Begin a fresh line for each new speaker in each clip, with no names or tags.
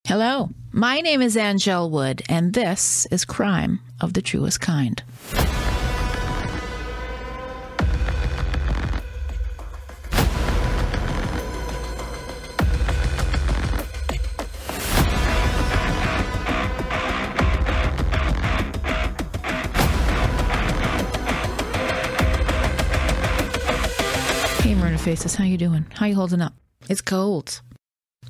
Hello, my name is Anngelle Wood, and this is Crime of the Truest Kind. Hey, Murder Faces, how you doing? How you holding up? It's cold.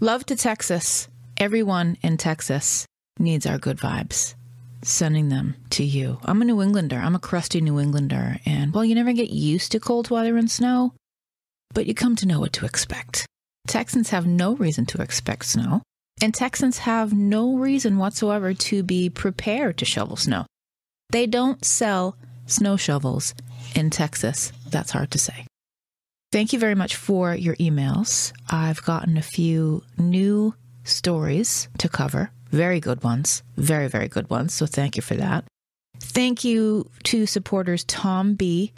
Love to Texas. Everyone in Texas needs our good vibes. Sending them to you. I'm a New Englander. I'm a crusty New Englander. And, well, you never get used to cold weather and snow, but you come to know what to expect. Texans have no reason to expect snow, and Texans have no reason whatsoever to be prepared to shovel snow. They don't sell snow shovels in Texas. That's hard to say. Thank you very much for your emails. I've gotten a few new stories to cover. Very good ones. Very, very good ones. So thank you for that. Thank you to supporters Tom B.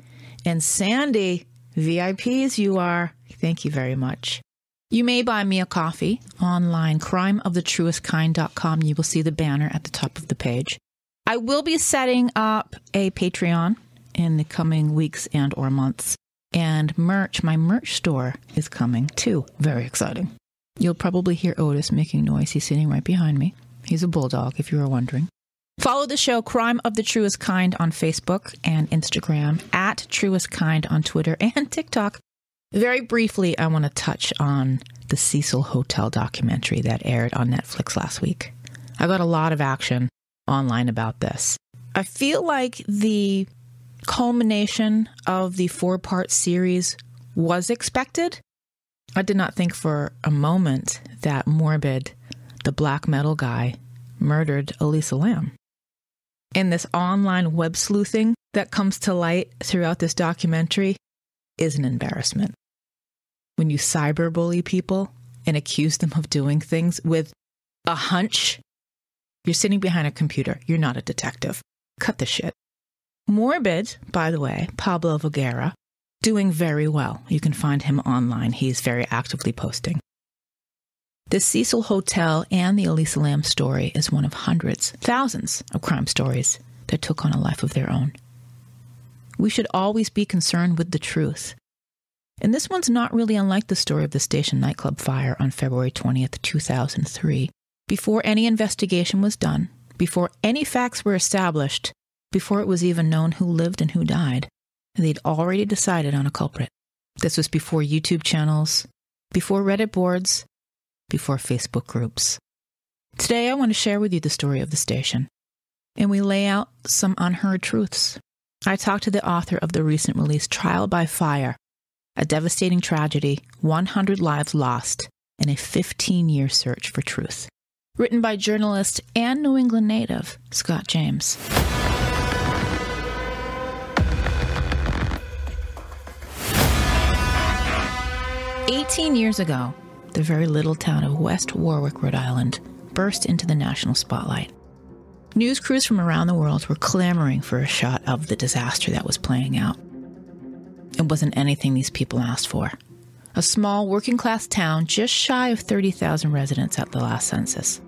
and Sandy. VIPs you are. Thank you very much. You may buy me a coffee online, crimeofthetruestkind.com. You will see the banner at the top of the page. I will be setting up a Patreon in the coming weeks and or months. And merch, my merch store is coming too. Very exciting. You'll probably hear Otis making noise. He's sitting right behind me. He's a bulldog, if you were wondering. Follow the show Crime of the Truest Kind on Facebook and Instagram, at Truest Kind on Twitter and TikTok. Very briefly, I want to touch on the Cecil Hotel documentary that aired on Netflix last week. I got a lot of action online about this. I feel like the culmination of the 4-part series was expected. I did not think for a moment that Morbid, the black metal guy, murdered Elisa Lam. And this online web sleuthing that comes to light throughout this documentary is an embarrassment. When you cyberbully people and accuse them of doing things with a hunch, you're sitting behind a computer. You're not a detective. Cut the shit. Morbid, by the way, Pablo Vergara, doing very well. You can find him online. He's very actively posting. The Cecil Hotel and the Elisa Lam story is one of hundreds, thousands of crime stories that took on a life of their own. We should always be concerned with the truth. And this one's not really unlike the story of the Station Nightclub fire on February 20th, 2003. Before any investigation was done, before any facts were established, before it was even known who lived and who died, they'd already decided on a culprit. This was before YouTube channels, before Reddit boards, before Facebook groups. Today, I want to share with you the story of the station, and we lay out some unheard truths. I talked to the author of the recent release, Trial by Fire, a devastating tragedy, 100 lives lost, and a 15-year search for truth. Written by journalist and New England native, Scott James. 18 years ago, the very little town of West Warwick, Rhode Island, burst into the national spotlight. News crews from around the world were clamoring for a shot of the disaster that was playing out. It wasn't anything these people asked for. A small working-class town just shy of 30,000 residents at the last census.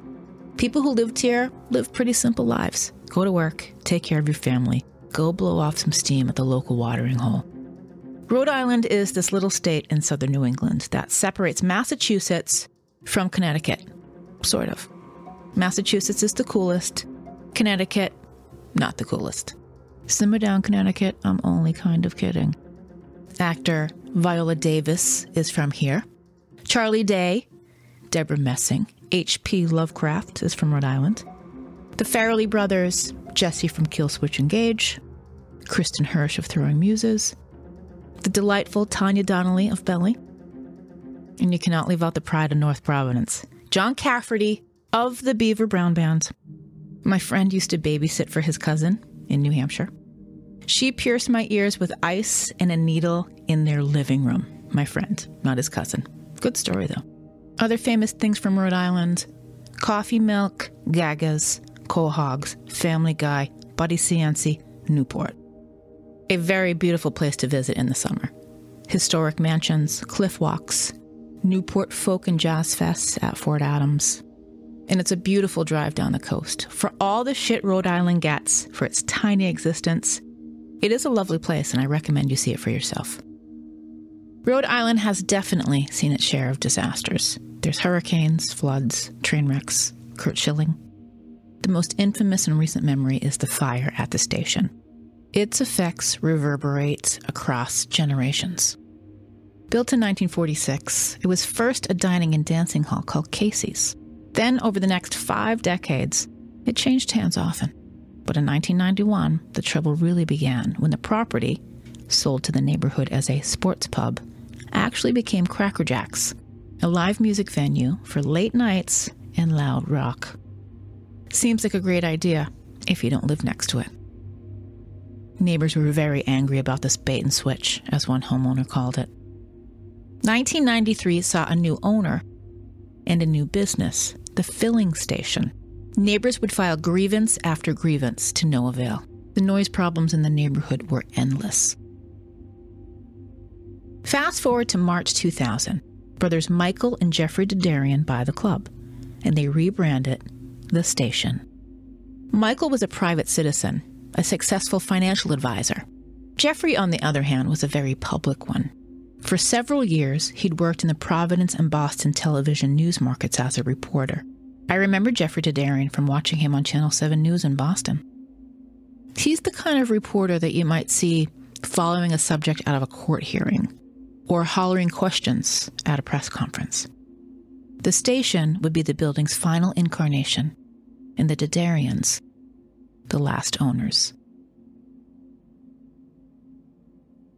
People who lived here lived pretty simple lives. Go to work, take care of your family, go blow off some steam at the local watering hole. Rhode Island is this little state in southern New England that separates Massachusetts from Connecticut, sort of. Massachusetts is the coolest. Connecticut, not the coolest. Simmer down, Connecticut. I'm only kind of kidding. Actor Viola Davis is from here. Charlie Day, Deborah Messing, H.P. Lovecraft is from Rhode Island. The Farrelly brothers, Jesse from Kill Switch Engage, Kristen Hirsch of Throwing Muses, the delightful Tanya Donnelly of Belly, and you cannot leave out the pride of North Providence, John Cafferty of the Beaver Brown Band. My friend used to babysit for his cousin in New Hampshire. She pierced my ears with ice and a needle in their living room. My friend, not his cousin. Good story, though. Other famous things from Rhode Island: Coffee Milk, Gagas, Quahogs, Family Guy, Buddy Cianci, Newport. A very beautiful place to visit in the summer. Historic mansions, cliff walks, Newport Folk and Jazz Fest at Fort Adams. and it's a beautiful drive down the coast. For all the shit Rhode Island gets for its tiny existence, it is a lovely place, and I recommend you see it for yourself. Rhode Island has definitely seen its share of disasters. There's hurricanes, floods, train wrecks, Kurt Schilling. The most infamous in recent memory is the fire at the station. Its effects reverberate across generations. Built in 1946, it was first a dining and dancing hall called Casey's. Then, over the next 5 decades, it changed hands often. But in 1991, the trouble really began when the property, sold to the neighborhood as a sports pub, actually became Cracker Jack's, a live music venue for late nights and loud rock. Seems like a great idea if you don't live next to it. Neighbors were very angry about this bait and switch, as one homeowner called it. 1993 saw a new owner and a new business, the filling station. Neighbors would file grievance after grievance to no avail. The noise problems in the neighborhood were endless. Fast forward to March 2000. Brothers Michael and Jeffrey Dedarian buy the club, and they rebrand it the Station. Michael was a private citizen, a successful financial advisor. Jeffrey, on the other hand, was a very public one. For several years, he'd worked in the Providence and Boston television news markets as a reporter. I remember Jeffrey Dedarian from watching him on Channel 7 News in Boston. He's the kind of reporter that you might see following a subject out of a court hearing or hollering questions at a press conference. The station would be the building's final incarnation, and the Dedarians, the last owners.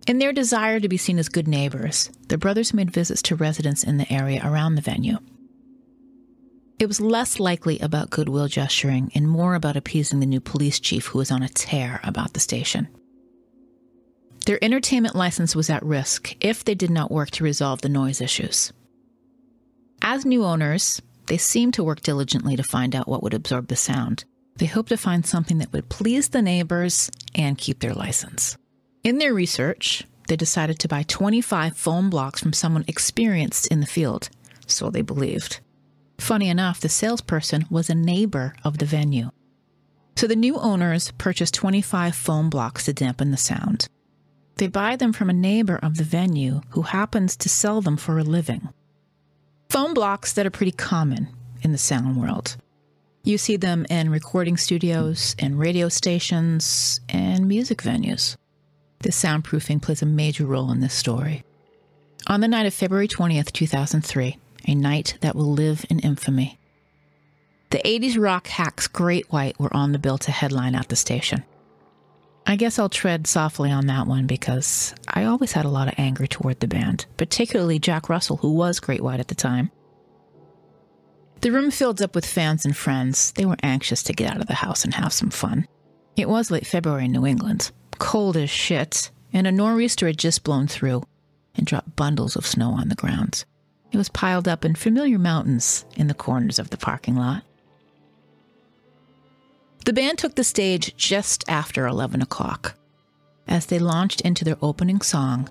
In their desire to be seen as good neighbors, the brothers made visits to residents in the area around the venue. It was less likely about goodwill gesturing and more about appeasing the new police chief who was on a tear about the station. Their entertainment license was at risk if they did not work to resolve the noise issues. As new owners, they seemed to work diligently to find out what would absorb the sound. They hoped to find something that would please the neighbors and keep their license. In their research, they decided to buy 25 foam blocks from someone experienced in the field, so they believed. Funny enough, the salesperson was a neighbor of the venue. So the new owners purchased 25 foam blocks to dampen the sound. They buy them from a neighbor of the venue who happens to sell them for a living. Foam blocks that are pretty common in the sound world. You see them in recording studios and radio stations and music venues. This soundproofing plays a major role in this story. On the night of February 20th, 2003, a night that will live in infamy, the 80s rock hacks Great White were on the bill to headline at the station. I guess I'll tread softly on that one because I always had a lot of anger toward the band, particularly Jack Russell, who was Great White at the time. The room filled up with fans and friends. They were anxious to get out of the house and have some fun. It was late February in New England, cold as shit, and a nor'easter had just blown through and dropped bundles of snow on the ground. It was piled up in familiar mountains in the corners of the parking lot. The band took the stage just after 11 o'clock. As they launched into their opening song,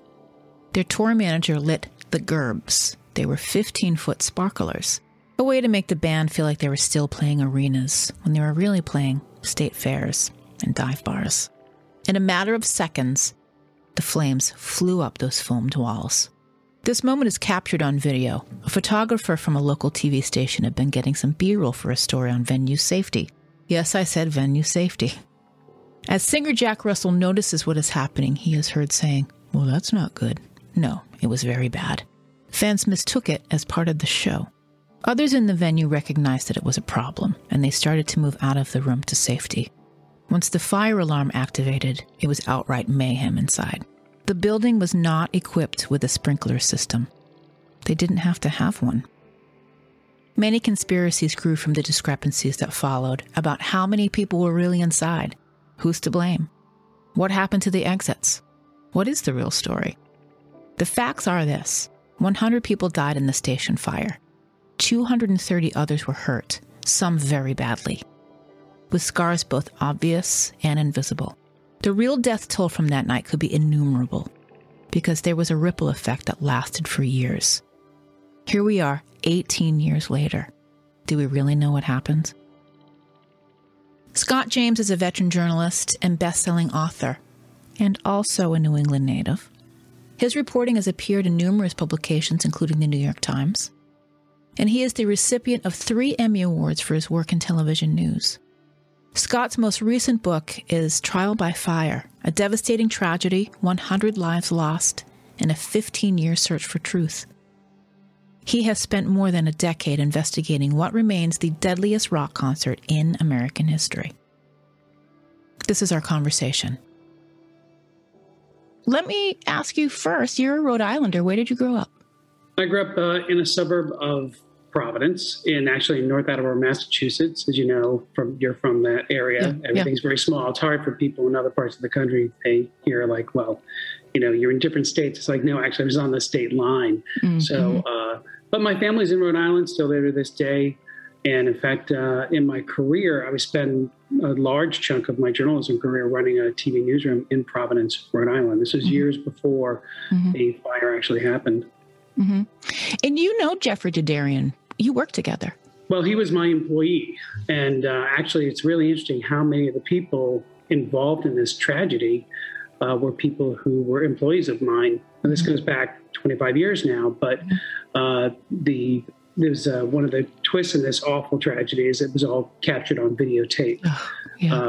their tour manager lit the gerbs. They were 15-foot sparklers, a way to make the band feel like they were still playing arenas when they were really playing state fairs and dive bars. In a matter of seconds, the flames flew up those foamed walls. This moment is captured on video. A photographer from a local TV station had been getting some B-roll for a story on venue safety. Yes, I said venue safety. As singer Jack Russell notices what is happening, he is heard saying, "Well, that's not good." No, it was very bad. Fans mistook it as part of the show. Others in the venue recognized that it was a problem, and they started to move out of the room to safety. Once the fire alarm activated, it was outright mayhem inside. The building was not equipped with a sprinkler system. They didn't have to have one. Many conspiracies grew from the discrepancies that followed about how many people were really inside. Who's to blame? What happened to the exits? What is the real story? The facts are this: 100 people died in the station fire. 230 others were hurt, some very badly, with scars both obvious and invisible. The real death toll from that night could be innumerable, because there was a ripple effect that lasted for years. Here we are, 18 years later, Do we really know what happened? Scott James is a veteran journalist and best-selling author, and also a New England native. His reporting has appeared in numerous publications, including the New York Times, and he is the recipient of 3 Emmy Awards for his work in television news. Scott's most recent book is Trial by Fire, a devastating tragedy, 100 lives lost, and a 15-year search for truth. He has spent more than a decade investigating what remains the deadliest rock concert in American history. This is our conversation. Let me ask you first, you're a Rhode Islander. Where did you grow up?
I grew up in a suburb of Providence, actually in North Attleboro, Massachusetts. As you know, you're from that area. Yeah, everything's very small. It's hard for people in other parts of the country. They hear like, well, you're in different states. It's like, no, actually, I was on the state line. Mm-hmm. So, but my family's in Rhode Island, still there to this day. And in fact, in my career, I was spending a large chunk of my journalism career running a TV newsroom in Providence, Rhode Island. This was years before the fire actually happened.
Mm-hmm. And you know Jeffrey Dedarian. You worked together.
Well, he was my employee. And actually, it's really interesting how many of the people involved in this tragedy were people who were employees of mine. And this goes back 25 years now, but there's one of the twists in this awful tragedy is it was all captured on videotape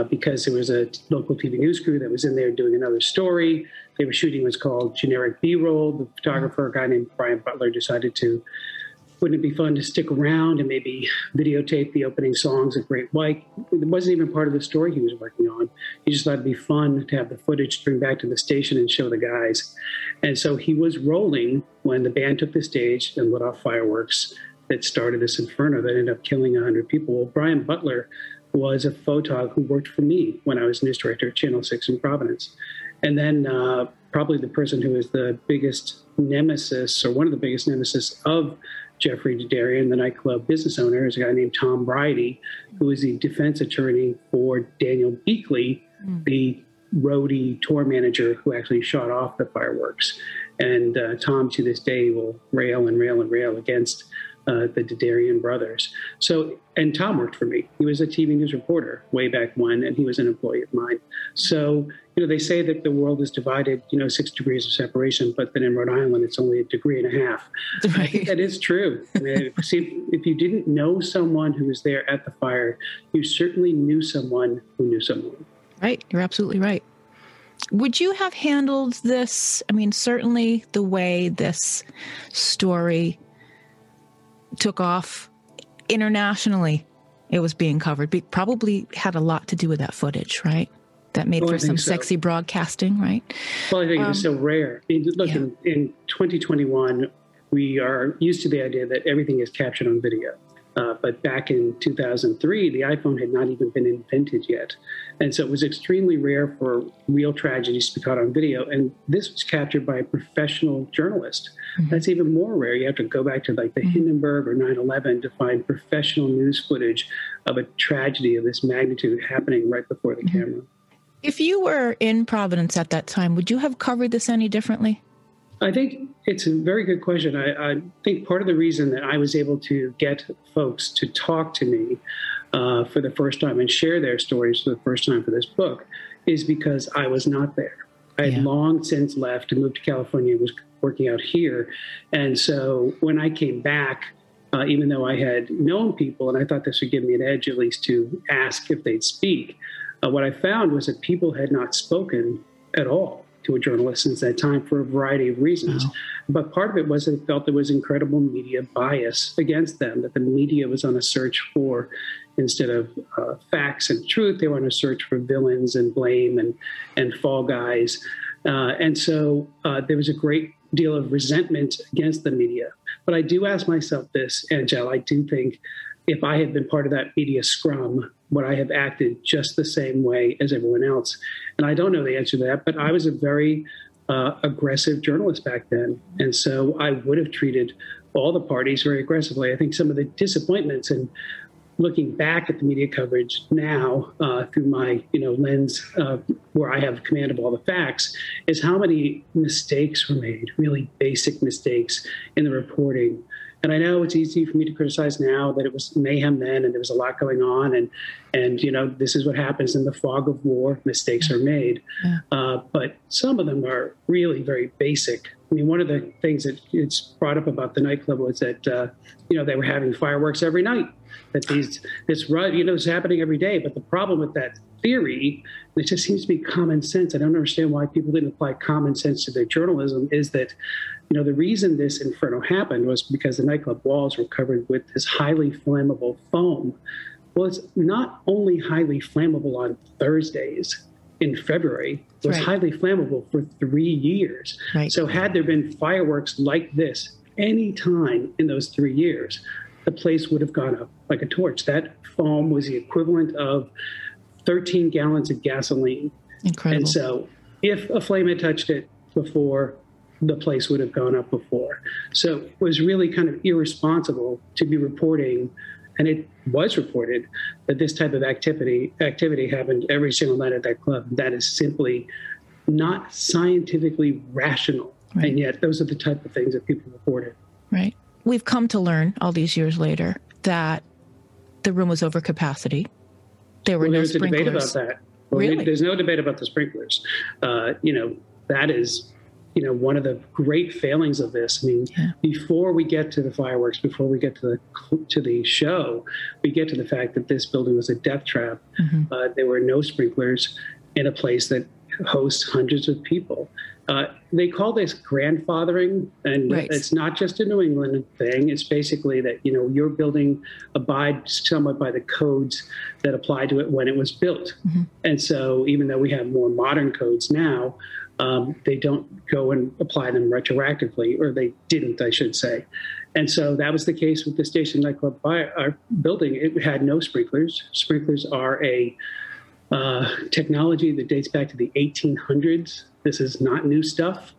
because there was a local TV news crew that was in there doing another story. They were shooting what's called generic B-roll. The photographer, a guy named Brian Butler, decided wouldn't it be fun to stick around and maybe videotape the opening songs of Great White? It wasn't even part of the story he was working on. He just thought it'd be fun to have the footage to bring back to the station and show the guys. And so he was rolling when the band took the stage and lit off fireworks that started this inferno that ended up killing 100 people. Well, Brian Butler was a photog who worked for me when I was news director at Channel 6 in Providence. And then probably the person who is the biggest nemesis, or one of the biggest nemesis of Jeffrey Dedarian, the nightclub business owner, is a guy named Tom Bridey, who is the defense attorney for Daniel Beakley, the roadie tour manager who actually shot off the fireworks. And Tom, to this day, will rail and rail and rail against the Dedarian brothers. So, and Tom worked for me. He was a TV news reporter way back when, and he was an employee of mine. So, they say that the world is divided, 6 degrees of separation, but then in Rhode Island, it's only 1.5 degrees. Right. I think that is true. I mean, if you didn't know someone who was there at the fire, you certainly knew someone who knew someone.
Right. You're absolutely right. Would you have handled this? I mean, certainly the way this story took off internationally, it was being covered. Probably had a lot to do with that footage, right? That made for some sexy broadcasting, right?
Well, I think it was so rare. I mean, look, in 2021, we are used to the idea that everything is captured on video. But back in 2003, the iPhone had not even been invented yet. And so it was extremely rare for real tragedies to be caught on video. And this was captured by a professional journalist. Mm-hmm. That's even more rare. You have to go back to like the Hindenburg or 9/11 to find professional news footage of a tragedy of this magnitude happening right before the camera.
If you were in Providence at that time, would you have covered this any differently?
I think it's a very good question. I think part of the reason that I was able to get folks to talk to me for the first time and share their stories for the first time for this book is because I was not there. I had long since left and moved to California and was working out here. And so when I came back, even though I had known people, and I thought this would give me an edge at least to ask if they'd speak, what I found was that people had not spoken at all to a journalist since that time for a variety of reasons. But part of it was they felt there was incredible media bias against them, that the media was on a search for, instead of facts and truth, they were on a search for villains and blame and fall guys. And so there was a great deal of resentment against the media. But I do ask myself this, Anngelle, I do think if I had been part of that media scrum, would I have acted just the same way as everyone else? And I don't know the answer to that, but I was a very aggressive journalist back then. And so I would have treated all the parties very aggressively. I think some of the disappointments, and looking back at the media coverage now through my lens where I have command of all the facts, is how many mistakes were made, really basic mistakes in the reporting. And I know it's easy for me to criticize now that it was mayhem then and there was a lot going on. And this is what happens in the fog of war. Mistakes are made. Yeah. But some of them are really very basic. I mean, one of the things that it's brought up about the nightclub was that, they were having fireworks every night. That it's happening every day. But the problem with that theory, and it just seems to be common sense. I don't understand why people didn't apply common sense to their journalism, is that, the reason this inferno happened was because the nightclub walls were covered with this highly flammable foam. Well, it's not only highly flammable on Thursdays in February, it was highly flammable for 3 years. Right. So had there been fireworks like this any time in those 3 years, the place would have gone up like a torch. That foam was the equivalent of 13 gallons of gasoline.
Incredible.
And so if a flame had touched it before, the place would have gone up before. So it was really kind of irresponsible to be reporting, and it was reported, that this type of activity happened every single night at that club. That is simply not scientifically rational. Right. And yet those are the type of things that people reported.
Right. We've come to learn all these years later that the room was over capacity. There were no sprinklers.
There's a debate about that. Well,
really?
There's no debate about the sprinklers. That is, one of the great failings of this. I mean, before we get to the fireworks, before we get to the show, we get to the fact that this building was a death trap. Mm-hmm. There were no sprinklers in a place that hosts hundreds of people. They call this grandfathering, and it's not just a New England thing. It's basically that, your building abides somewhat by the codes that apply to it when it was built. Mm-hmm. And so even though we have more modern codes now, they don't go and apply them retroactively, or they didn't, I should say. And so that was the case with the Station Nightclub building. It had no sprinklers. Sprinklers are a technology that dates back to the 1800s. This is not new stuff.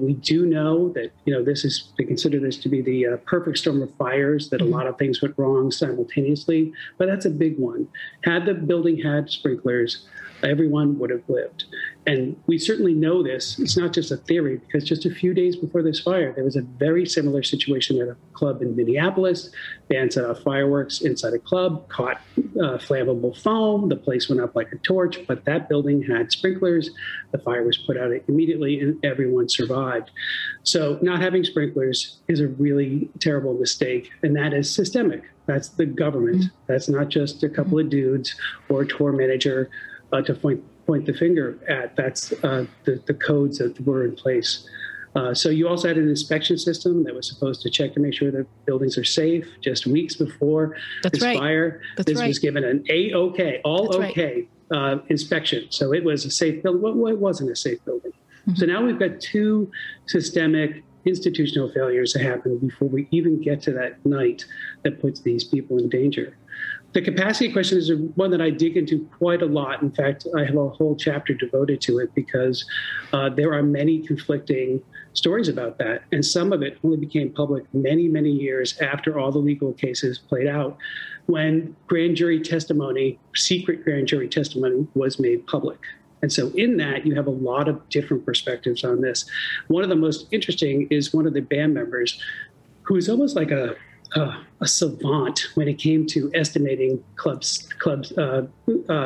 We do know that, they consider this to be the perfect storm of fires, that a lot of things went wrong simultaneously, but that's a big one. Had the building had sprinklers, everyone would have lived. And we certainly know this. It's not just a theory, because just a few days before this fire, there was a very similar situation at a club in Minneapolis. Band set off fireworks inside a club, caught flammable foam. The place went up like a torch, but that building had sprinklers. The fire was put out immediately, and everyone survived. So not having sprinklers is a really terrible mistake, and that is systemic. That's the government. Mm-hmm. That's not just a couple of dudes or a tour manager to point the finger at. That's the codes that were in place. So you also had an inspection system that was supposed to check to make sure that buildings are safe. Just weeks before fire, this was given an A-OK, inspection. So it was a safe building. Well, it wasn't a safe building. Mm-hmm. So now we've got two systemic institutional failures that happen before we even get to that night that puts these people in danger. The capacity question is one that I dig into quite a lot. In fact, I have a whole chapter devoted to it, because there are many conflicting stories about that. And some of it only became public many, many years after all the legal cases played out, when secret grand jury testimony was made public. And so in that, you have a lot of different perspectives on this. One of the most interesting is one of the band members, who is almost like a savant when it came to estimating clubs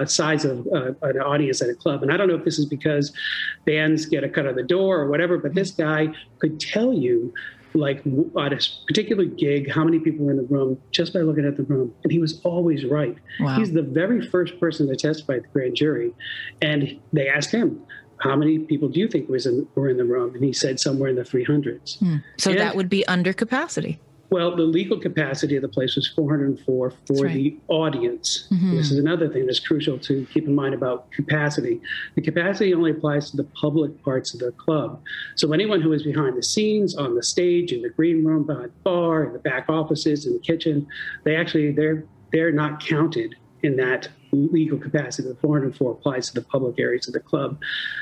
size of an audience at a club. And I don't know if this is because bands get a cut of the door or whatever, but this guy could tell you, like, at a particular gig, how many people were in the room just by looking at the room. And he was always right. Wow. He's the very first person to testify at the grand jury. And they asked him, how many people do you think were in the room? And he said somewhere in the 300s.
So that would be under capacity.
Well, the legal capacity of the place was 404 for the audience. Mm-hmm. This is another thing that's crucial to keep in mind about capacity. The capacity only applies to the public parts of the club. So anyone who is behind the scenes, on the stage, in the green room, behind the bar, in the back offices, in the kitchen, they're not counted in that legal capacity. The 404 applies to the public areas of the club.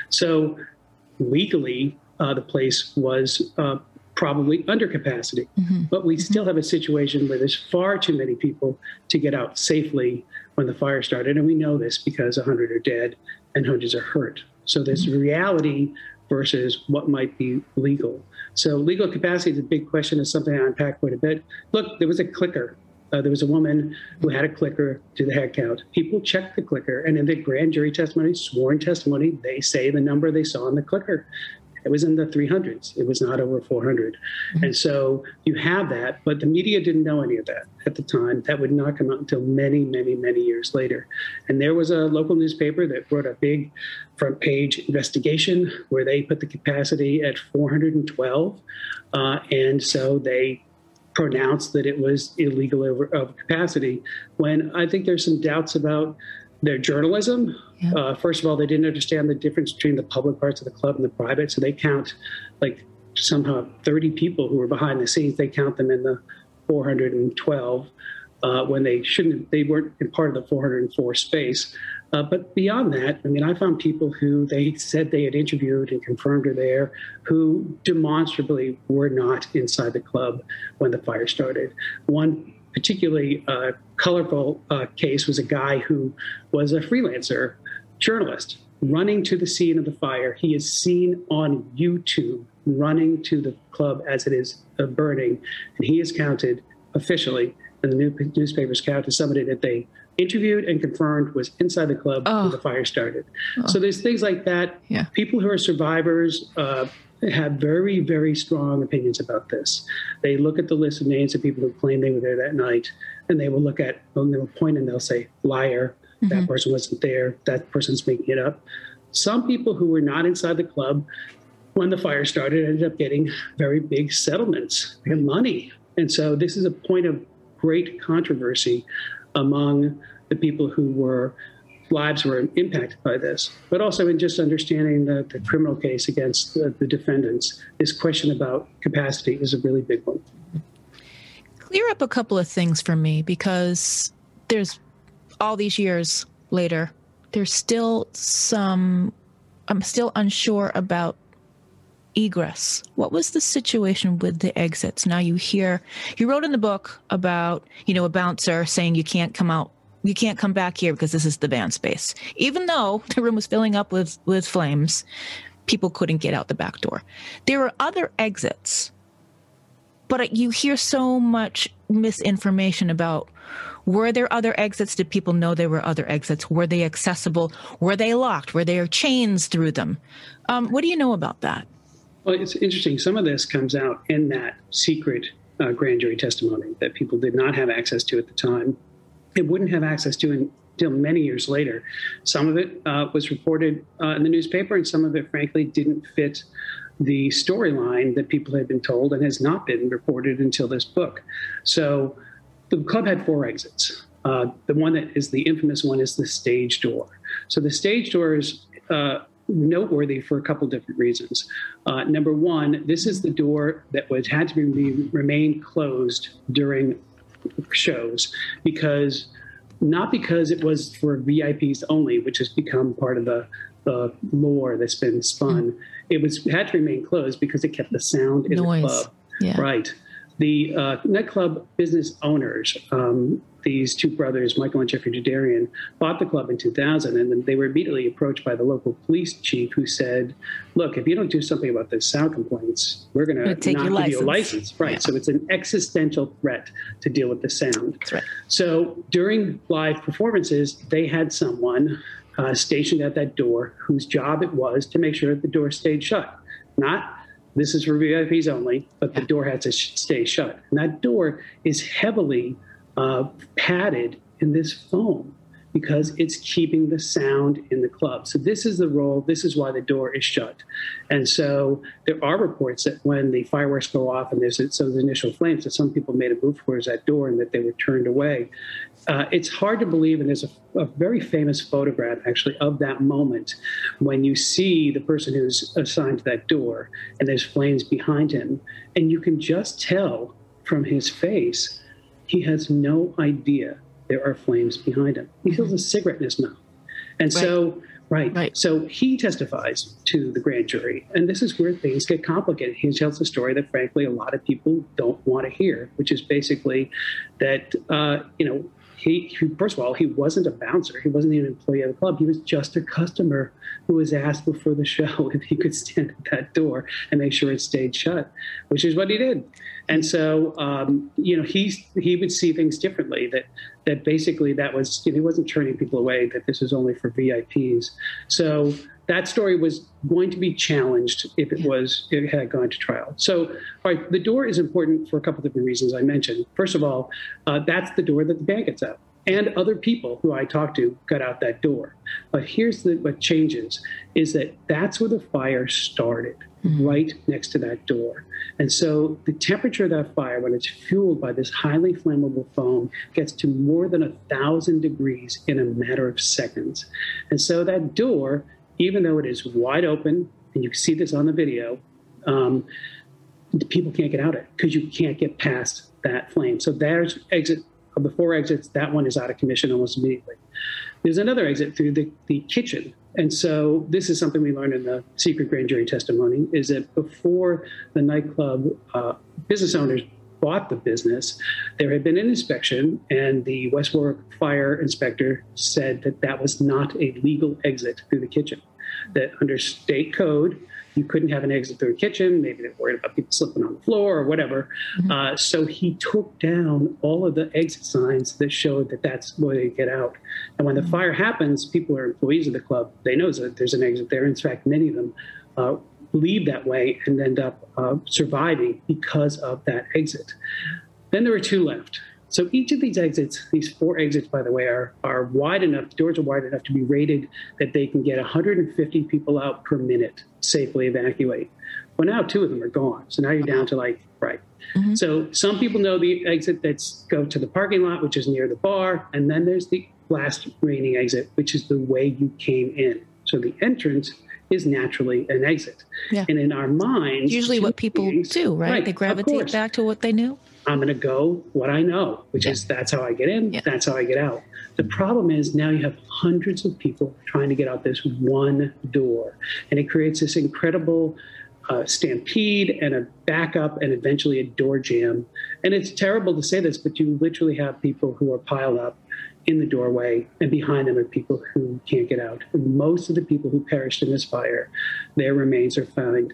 So legally, the place was probably under capacity. Mm-hmm. But we still have a situation where there's far too many people to get out safely when the fire started. And we know this because 100 are dead and hundreds are hurt. So this reality versus what might be legal. So legal capacity is a big question. It's something I unpack quite a bit. Look, there was a clicker. There was a woman who had a clicker to the head count. People checked the clicker, and in the grand jury testimony, sworn testimony, they say the number they saw on the clicker. It was in the 300s. It was not over 400. Mm-hmm. And so you have that, but the media didn't know any of that at the time. That would not come out until many, many, many years later. And there was a local newspaper that wrote a big front page investigation where they put the capacity at 412. And so they pronounced that it was illegal over capacity, when I think there's some doubts about their journalism. Yeah. First of all, they didn't understand the difference between the public parts of the club and the private. So they count like somehow 30 people who were behind the scenes. They count them in the 412 when they shouldn't. They weren't in part of the 404 space. But beyond that, I mean, I found people who they said they had interviewed and confirmed are there who demonstrably were not inside the club when the fire started. One particularly colorful case was a guy who was a freelancer journalist running to the scene of the fire. He is seen on YouTube running to the club as it is burning, and he is counted officially, and the newspapers counted somebody that they interviewed and confirmed was inside the club when the fire started. So there's things like that. Yeah. People who are survivors have very, very strong opinions about this. They look at the list of names of people who claim they were there that night, and they will look at, and they will point and they'll say, liar, that person wasn't there, that person's making it up. Some people who were not inside the club when the fire started ended up getting very big settlements and money. And so this is a point of great controversy among the people who were lives were impacted by this, but also in just understanding the criminal case against the defendants. This question about capacity is a really big one.
Clear up a couple of things for me, because there's all these years later, there's still I'm still unsure about egress. What was the situation with the exits? Now you wrote in the book about, a bouncer saying you can't come back here because this is the van space. Even though the room was filling up with flames, people couldn't get out the back door. There were other exits, but you hear so much misinformation about, were there other exits? Did people know there were other exits? Were they accessible? Were they locked? Were there chains through them? What do you know about that?
Well, it's interesting. Some of this comes out in that secret grand jury testimony that people did not have access to at the time. It wouldn't have access to until many years later. Some of it was reported in the newspaper, and some of it, frankly, didn't fit the storyline that people had been told and has not been reported until this book. So the club had 4 exits. The one that is the infamous one is the stage door. So the stage door is noteworthy for a couple different reasons. Number one, this is the door that had to remain closed during shows, not because it was for VIPs only, which has become part of the lore that's been spun. It had to remain closed because it kept the sound in the club. Yeah. Right. The nightclub business owners, these two brothers, Michael and Jeffrey Judarian, bought the club in 2000, and then they were immediately approached by the local police chief, who said, look, if you don't do something about the sound complaints, we're going to not give you a license. Right. Yeah. So it's an existential threat to deal with the sound. That's right. So during live performances, they had someone stationed at that door whose job it was to make sure that the door stayed shut. Not this is for VIPs only, but the door had to stay shut. And that door is heavily padded in this foam because it's keeping the sound in the club. So this is the role. This is why the door is shut. And so there are reports that when the fireworks go off and there's those initial flames, that some people made a move towards that door and that they were turned away. It's hard to believe, and there's a very famous photograph, actually, of that moment when you see the person who's assigned to that door and there's flames behind him, and you can just tell from his face he has no idea there are flames behind him. He feels a cigarette in his mouth. And so, so he testifies to the grand jury, and this is where things get complicated. He tells a story that, frankly, a lot of people don't want to hear, which is basically that, he first of all, he wasn't a bouncer. He wasn't even an employee of the club. He was just a customer who was asked before the show if he could stand at that door and make sure it stayed shut, which is what he did. And so, he would see things differently, that basically that was, he wasn't turning people away, that this was only for VIPs. So that story was going to be challenged if it had gone to trial. So, all right, the door is important for a couple of different reasons I mentioned. First of all, that's the door that the band gets out. And other people who I talked to got out that door. But here's what changes, is that's where the fire started, right next to that door. And so the temperature of that fire, when it's fueled by this highly flammable foam, gets to more than 1,000 degrees in a matter of seconds. And so that door, even though it is wide open, and you can see this on the video, people can't get out of it because you can't get past that flame. So there's exit. Of the 4 exits, that one is out of commission almost immediately. There's another exit through the kitchen. And so this is something we learned in the secret grand jury testimony, is that before the nightclub business owners bought the business, there had been an inspection, and the West Warwick fire inspector said that was not a legal exit through the kitchen, that under state code, you couldn't have an exit through a kitchen. Maybe they're worried about people slipping on the floor or whatever. So he took down all of the exit signs that showed that that's where they get out. And when the fire happens, people are employees of the club. They know that there's an exit there. In fact, many of them leave that way and end up surviving because of that exit. Then there were 2 left. So each of these exits, these 4 exits, by the way, are wide enough, the doors are wide enough to be rated that they can get 150 people out per minute, safely evacuate. Well, now 2 of them are gone. So now you're down to So some people know the exit that's go to the parking lot, which is near the bar. And then there's the last remaining exit, which is the way you came in. So the entrance is naturally an exit. Yeah. And in our minds,
usually what people do, right? They gravitate back to what they knew.
I'm going to go what I know, which is that's how I get in, that's how I get out. The problem is now you have hundreds of people trying to get out this one door, and it creates this incredible stampede and a backup and eventually a door jam. And it's terrible to say this, but you literally have people who are piled up in the doorway, and behind them are people who can't get out. And most of the people who perished in this fire, their remains are found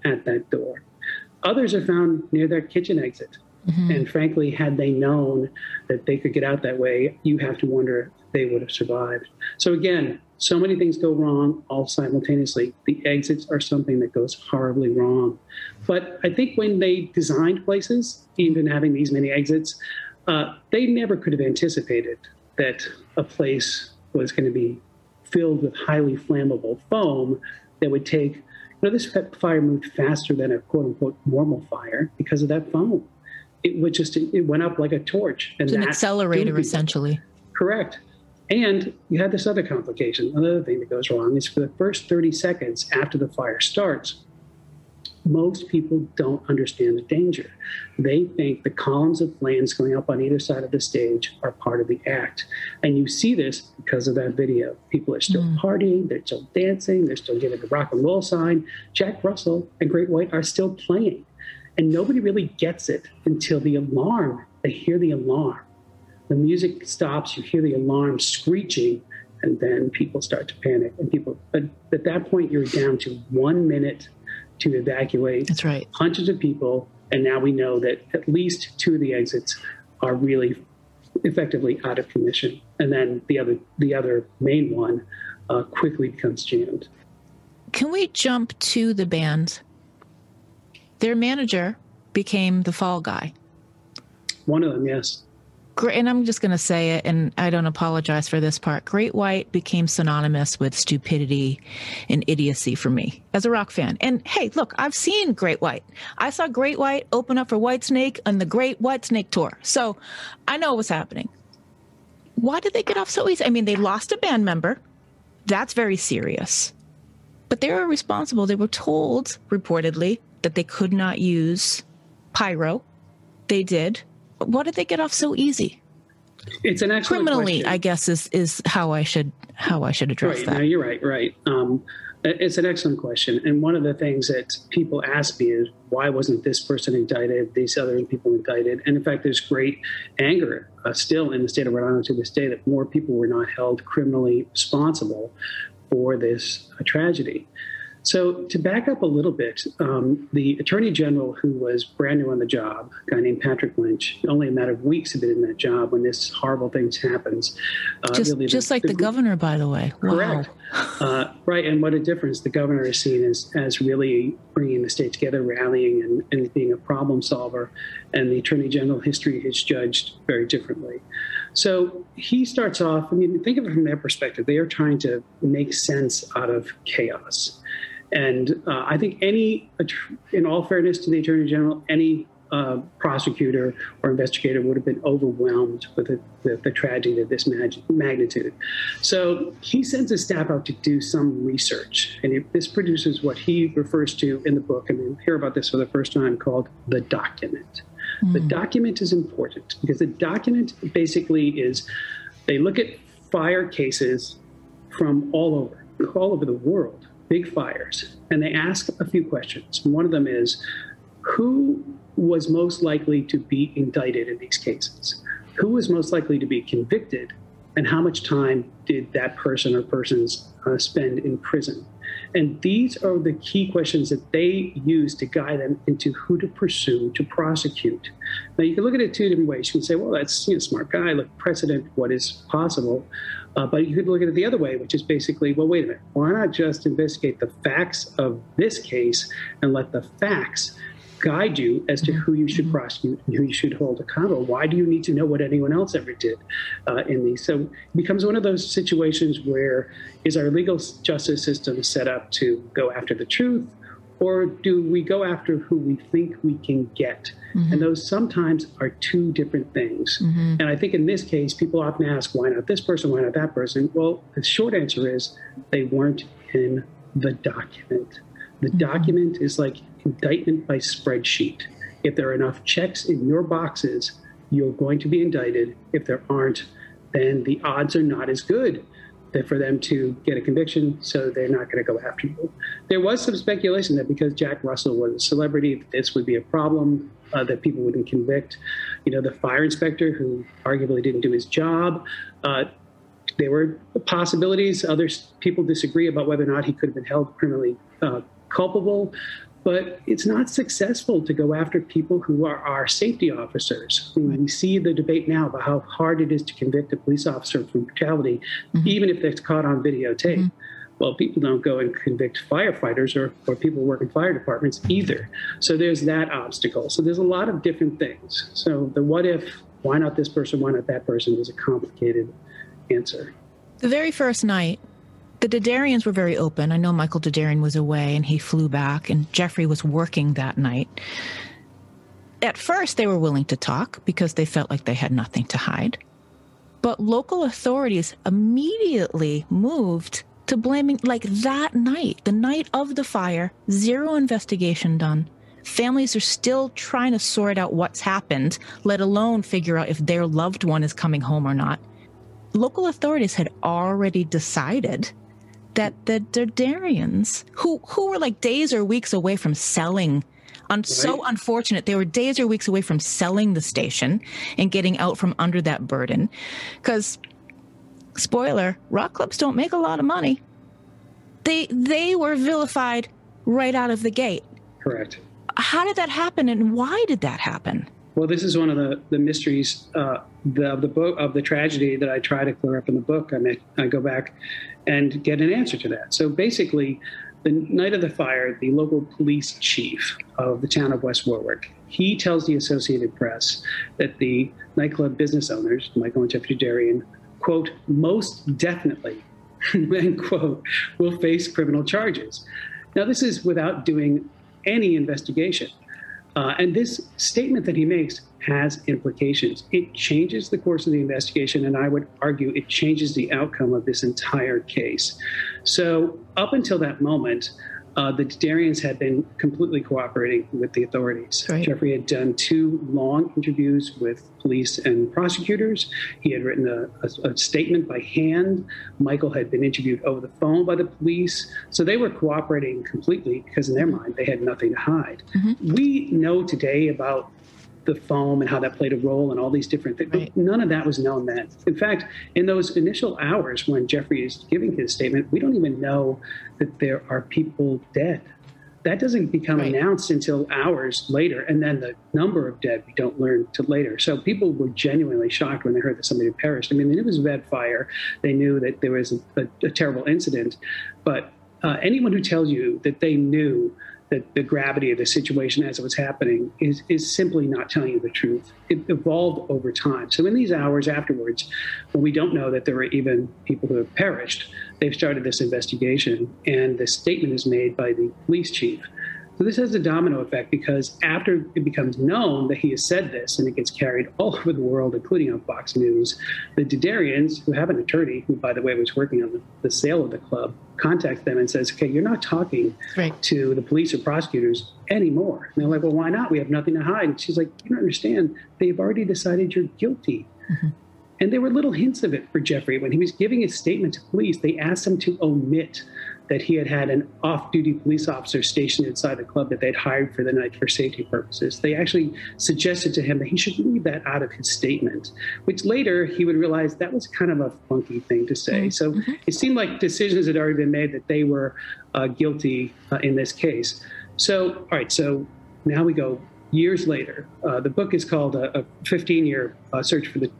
at that door. Others are found near their kitchen exit. And frankly, had they known that they could get out that way, you have to wonder if they would have survived. So again, so many things go wrong all simultaneously. The exits are something that goes horribly wrong. But I think when they designed places, even having these many exits, they never could have anticipated that a place was going to be filled with highly flammable foam that would take, this fire moved faster than a quote unquote normal fire because of that foam. It went up like a torch. And
it's an accelerator, essentially.
Correct. And you had this other complication. Another thing that goes wrong is for the first 30 seconds after the fire starts, most people don't understand the danger. They think the columns of flames going up on either side of the stage are part of the act. And you see this because of that video. People are still partying, they're still dancing, they're still giving the rock and roll sign. Jack Russell and Great White are still playing. And nobody really gets it until the alarm. They hear the alarm. The music stops, you hear the alarm screeching, and then people start to panic. But at that point, you're down to 1 minute to evacuate.
That's right.
Hundreds of people, and now we know that at least 2 of the exits are really effectively out of commission. And then the other main one quickly becomes jammed.
Can we jump to the band? Their manager became the fall guy.
One of them, yes.
And I'm just going to say it, and I don't apologize for this part. Great White became synonymous with stupidity and idiocy for me as a rock fan. And hey, look, I've seen Great White. I saw Great White open up for Whitesnake on the Great Whitesnake tour. So I know what's happening. Why did they get off so easy? I mean, they lost a band member. That's very serious. But they were responsible. They were told, reportedly, that they could not use pyro. They did. But why did they get off so easy?
It's an excellent
criminally
question.
I guess is how I should address
right.
that.
No, you're right. It's an excellent question. And one of the things that people ask me is, why wasn't this person indicted, these other people indicted? And in fact, there's great anger still in the state of Rhode Island to this day that more people were not held criminally responsible for this tragedy. So to back up a little bit, the Attorney General, who was brand new on the job, a guy named Patrick Lynch, only a matter of weeks had been in that job when this horrible thing happens.
Just like the governor, by the way.
Correct.
Wow.
Right, and what a difference the governor is seen as really bringing the state together, rallying, and being a problem solver. And the Attorney General history is judged very differently. So he starts off, I mean, think of it from their perspective. They are trying to make sense out of chaos. And I think in all fairness to the Attorney General, any prosecutor or investigator would have been overwhelmed with the tragedy of this magnitude. So he sends his staff out to do some research. And this produces what he refers to in the book, and we'll hear about this for the first time, called the document. The document is important because the document basically is, they look at fire cases from all over the world, big fires, and they ask a few questions. One of them is, who was most likely to be indicted in these cases? Who was most likely to be convicted? And how much time did that person or persons spend in prison? And these are the key questions that they use to guide them into who to pursue, to prosecute. Now, you can look at it two different ways. You can say, well, that's a smart guy, look precedent, what is possible. But you could look at it the other way, which is basically, well, wait a minute, why not just investigate the facts of this case and let the facts guide you as to who you should prosecute and who you should hold accountable? Why do you need to know what anyone else ever did in these? So it becomes one of those situations where, is our legal justice system set up to go after the truth, or do we go after who we think we can get? And those sometimes are two different things. And I think in this case, people often ask, why not this person, why not that person? Well, the short answer is they weren't in the document. The document is like indictment by spreadsheet. If there are enough checks in your boxes, you're going to be indicted. If there aren't, then the odds are not as good for them to get a conviction, so they're not going to go after you. There was some speculation that because Jack Russell was a celebrity, this would be a problem, that people wouldn't convict. The fire inspector, who arguably didn't do his job, there were possibilities. Other people disagree about whether or not he could have been held criminally culpable. But it's not successful to go after people who are our safety officers. We see the debate now about how hard it is to convict a police officer for brutality, even if it's caught on videotape. Well, people don't go and convict firefighters or people who work in fire departments either. So there's that obstacle. So there's a lot of different things. So the what if, why not this person, why not that person, is a complicated answer.
The very first night, the Dedarians were very open. I know Michael Dedarian was away and he flew back, and Jeffrey was working that night. At first, they were willing to talk because they felt like they had nothing to hide. But local authorities immediately moved to blaming, like that night, the night of the fire, zero investigation done. Families are still trying to sort out what's happened, let alone figure out if their loved one is coming home or not. Local authorities had already decided that the Dedarians, who were like days or weeks away from selling, so unfortunate, they were days or weeks away from selling the station and getting out from under that burden. Because, spoiler, rock clubs don't make a lot of money. They were vilified right out of the gate. Correct. How did that happen, and why did that happen?
Well, this is one of the mysteries of the book, of the tragedy, that I try to clear up in the book. I go back and get an answer to that. So basically, the night of the fire, the local police chief of the town of West Warwick, he tells the Associated Press that the nightclub business owners, Michael and Jeffrey Dedarian, quote, most definitely, end quote, will face criminal charges. Now, this is without doing any investigation. And this statement that he makes has implications. It changes the course of the investigation, and I would argue it changes the outcome of this entire case. So up until that moment, the Darians had been completely cooperating with the authorities.
Right.
Jeffrey had done 2 long interviews with police and prosecutors. He had written a statement by hand. Michael had been interviewed over the phone by the police. So they were cooperating completely because in their mind, they had nothing to hide. Mm-hmm. We know today about the foam and how that played a role and all these different things. Right. None of that was known then. In fact, in those initial hours when Jeffrey is giving his statement, we don't even know that there are people dead. That doesn't become announced until hours later. And then the number of dead we don't learn till later. So people were genuinely shocked when they heard that somebody had perished. I mean, it was a bad fire. They knew that there was a terrible incident. But anyone who tells you that they knew that the gravity of the situation as it was happening is simply not telling you the truth. It evolved over time. So in these hours afterwards, when we don't know that there were even people who have perished, they've started this investigation, and the statement is made by the police chief. So this has a domino effect because after it becomes known that he has said this and it gets carried all over the world, including on Fox News, the Didarians, who have an attorney, who, by the way, was working on the sale of the club, contacts them and says, okay, you're not talking to the police or prosecutors anymore. And they're like, well, why not? We have nothing to hide. And she's like, you don't understand. They've already decided you're guilty. Mm-hmm. And there were little hints of it for Jeffrey. When he was giving his statement to police, they asked him to omit that he had had an off-duty police officer stationed inside the club that they'd hired for the night for safety purposes. They actually suggested to him that he should leave that out of his statement, which later he would realize that was kind of a funky thing to say. So it seemed like decisions had already been made that they were guilty in this case. So, all right, so now we go years later. The book is called a 15-year search for the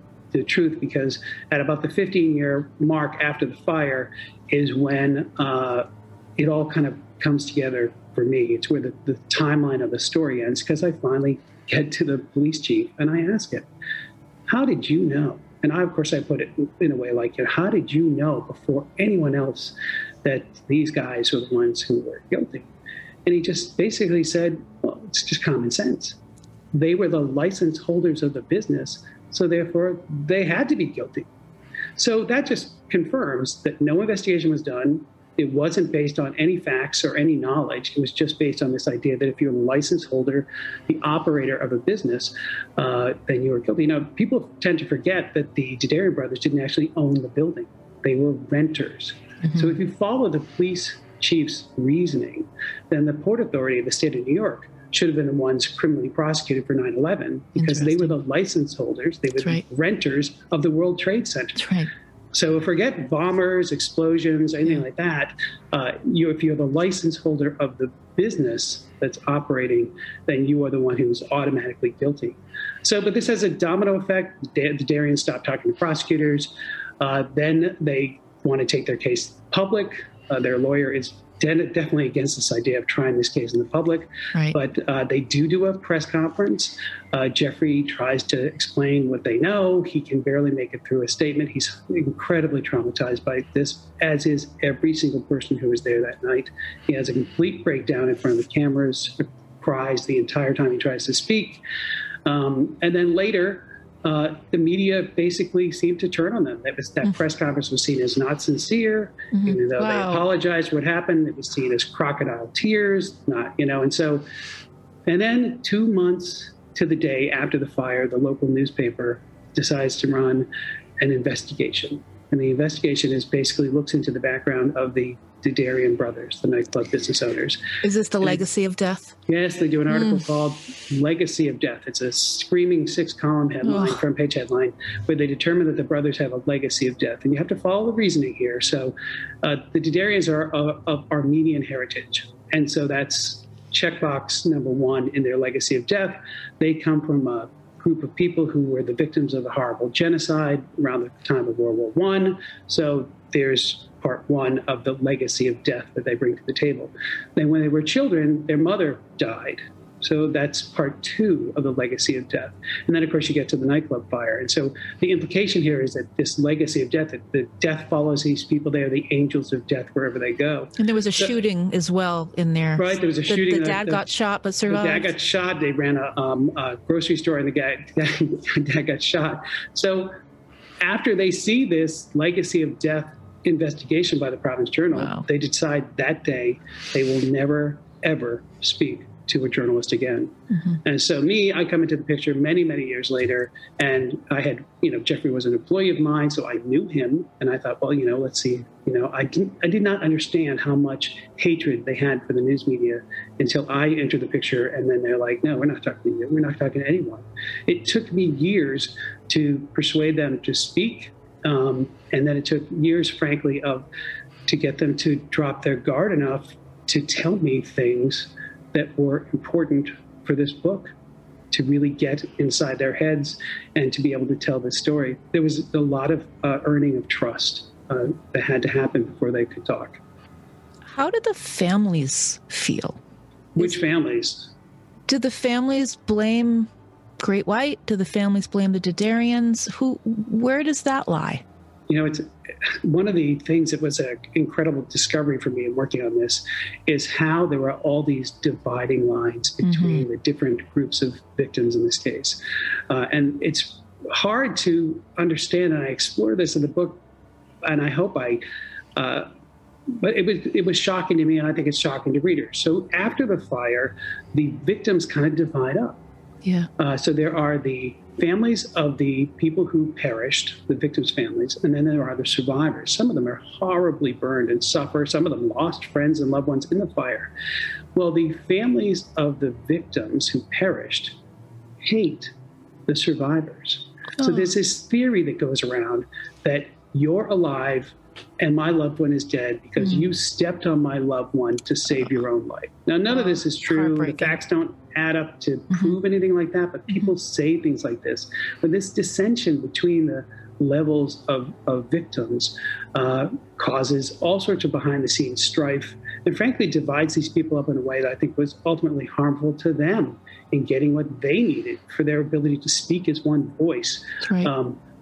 truth, because at about the 15-year mark after the fire is when it all kind of comes together for me. It's where the timeline of the story ends, because I finally get to the police chief and I ask him, how did you know? And of course I put it in a way like, how did you know before anyone else that these guys were the ones who were guilty? And he just basically said, well, it's just common sense. They were the license holders of the business, so therefore they had to be guilty. So that just confirms that no investigation was done. It wasn't based on any facts or any knowledge. It was just based on this idea that if you're a license holder, the operator of a business, then you were guilty. Now, people tend to forget that the Didarian brothers didn't actually own the building. They were renters. Mm-hmm. So if you follow the police chief's reasoning, then the Port Authority of the state of New York should have been the ones criminally prosecuted for 9/11 because they were the license holders. They were the renters of the World Trade Center.
That's right.
So forget bombers, explosions, anything like that. If you're the license holder of the business that's operating, then you are the one who's automatically guilty. So, but this has a domino effect. The Darians stopped talking to prosecutors. Then they want to take their case public. Their lawyer is definitely against this idea of trying this case in the public. Right. But they do a press conference. Jeffrey tries to explain what they know. He can barely make it through a statement. He's incredibly traumatized by this, as is every single person who was there that night. He has a complete breakdown in front of the cameras, cries the entire time he tries to speak. And then later, the media basically seemed to turn on them. That press conference was seen as not sincere, even though they apologized for what happened. It was seen as crocodile tears, and then 2 months to the day after the fire, the local newspaper decides to run an investigation. And the investigation basically looks into the background of the Didarian brothers, the nightclub business owners.
Is this the legacy of death?
Yes, they do an article called Legacy of Death. It's a screaming 6-column headline, front page headline, where they determine that the brothers have a legacy of death. And you have to follow the reasoning here. So the Didarians are of Armenian heritage. And so that's checkbox number 1 in their legacy of death. They come from a group of people who were the victims of a horrible genocide around the time of World War I. So there's part 1 of the legacy of death that they bring to the table. Then when they were children, their mother died. So that's part 2 of the legacy of death. And then, of course, you get to the nightclub fire. And so the implication here is that this legacy of death, that the death follows these people. They are the angels of death wherever they go.
And there was a shooting as well in there.
Right, there was a shooting.
The dad got shot but survived.
The dad got shot. They ran a grocery store and the dad got shot. So after they see this legacy of death investigation by the Providence Journal,
Wow.
they decide that day they will never, ever speak to a journalist again. Mm-hmm. And so I come into the picture many, many years later, and I had, Jeffrey was an employee of mine, so I knew him, and I thought, well, let's see, I did not understand how much hatred they had for the news media until I entered the picture, and then they're like, no, we're not talking to you, we're not talking to anyone. It took me years to persuade them to speak, and then it took years, frankly, to get them to drop their guard enough to tell me things that were important for this book, to really get inside their heads and to be able to tell this story. There was a lot of earning of trust that had to happen before they could talk.
How did the families feel?
Which families?
Did the families blame Great White? Do the families blame the Dedarians? Where does that lie?
It's one of the things that was an incredible discovery for me in working on this is how there were all these dividing lines between the different groups of victims in this case. And it's hard to understand, and I explore this in the book, and I hope but it was shocking to me, and I think it's shocking to readers. So after the fire, the victims kind of divide up.
Yeah.
So there are the families of the people who perished, the victims' families, and then there are the survivors. Some of them are horribly burned and suffer. Some of them lost friends and loved ones in the fire. Well, the families of the victims who perished hate the survivors. So there's this theory that goes around that you're alive and my loved one is dead because you stepped on my loved one to save your own life. Now, none of this is true. The facts don't add up to prove anything like that, but people say things like this. But this dissension between the levels of victims causes all sorts of behind-the-scenes strife and frankly divides these people up in a way that I think was ultimately harmful to them in getting what they needed for their ability to speak as one voice.
Right.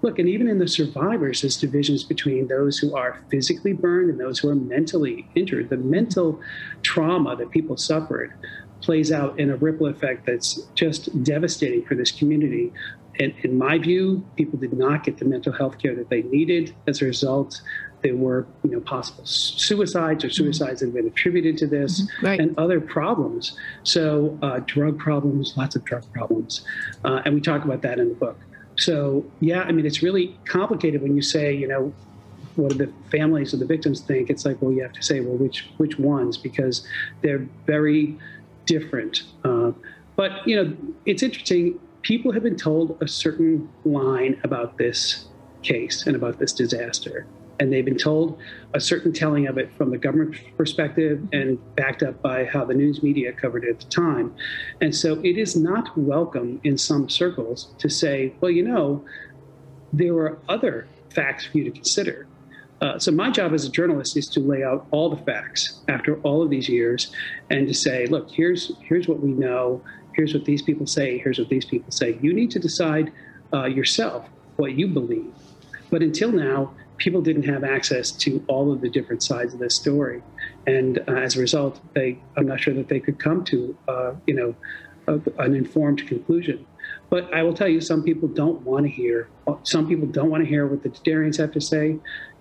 Look, and even in the survivors, there's divisions between those who are physically burned and those who are mentally injured. The mental trauma that people suffered plays out in a ripple effect that's just devastating for this community. And in my view, people did not get the mental health care that they needed. As a result, there were possible suicides or suicides that have been attributed to this and other problems. So drug problems, lots of drug problems. And we talk about that in the book. So, yeah, I mean, it's really complicated when you say, what do the families of the victims think? It's like, well, you have to say, well, which ones? Because they're very different. But, it's interesting. People have been told a certain line about this case and about this disaster. And they've been told a certain telling of it from the government perspective and backed up by how the news media covered it at the time. And so it is not welcome in some circles to say, well, there were other facts for you to consider. So my job as a journalist is to lay out all the facts after all of these years and to say, look, here's what we know. Here's what these people say. Here's what these people say. You need to decide yourself what you believe. But until now, people didn't have access to all of the different sides of this story. And as a result, I'm not sure that they could come to, an informed conclusion. But I will tell you, some people don't want to hear what the Dedarians have to say.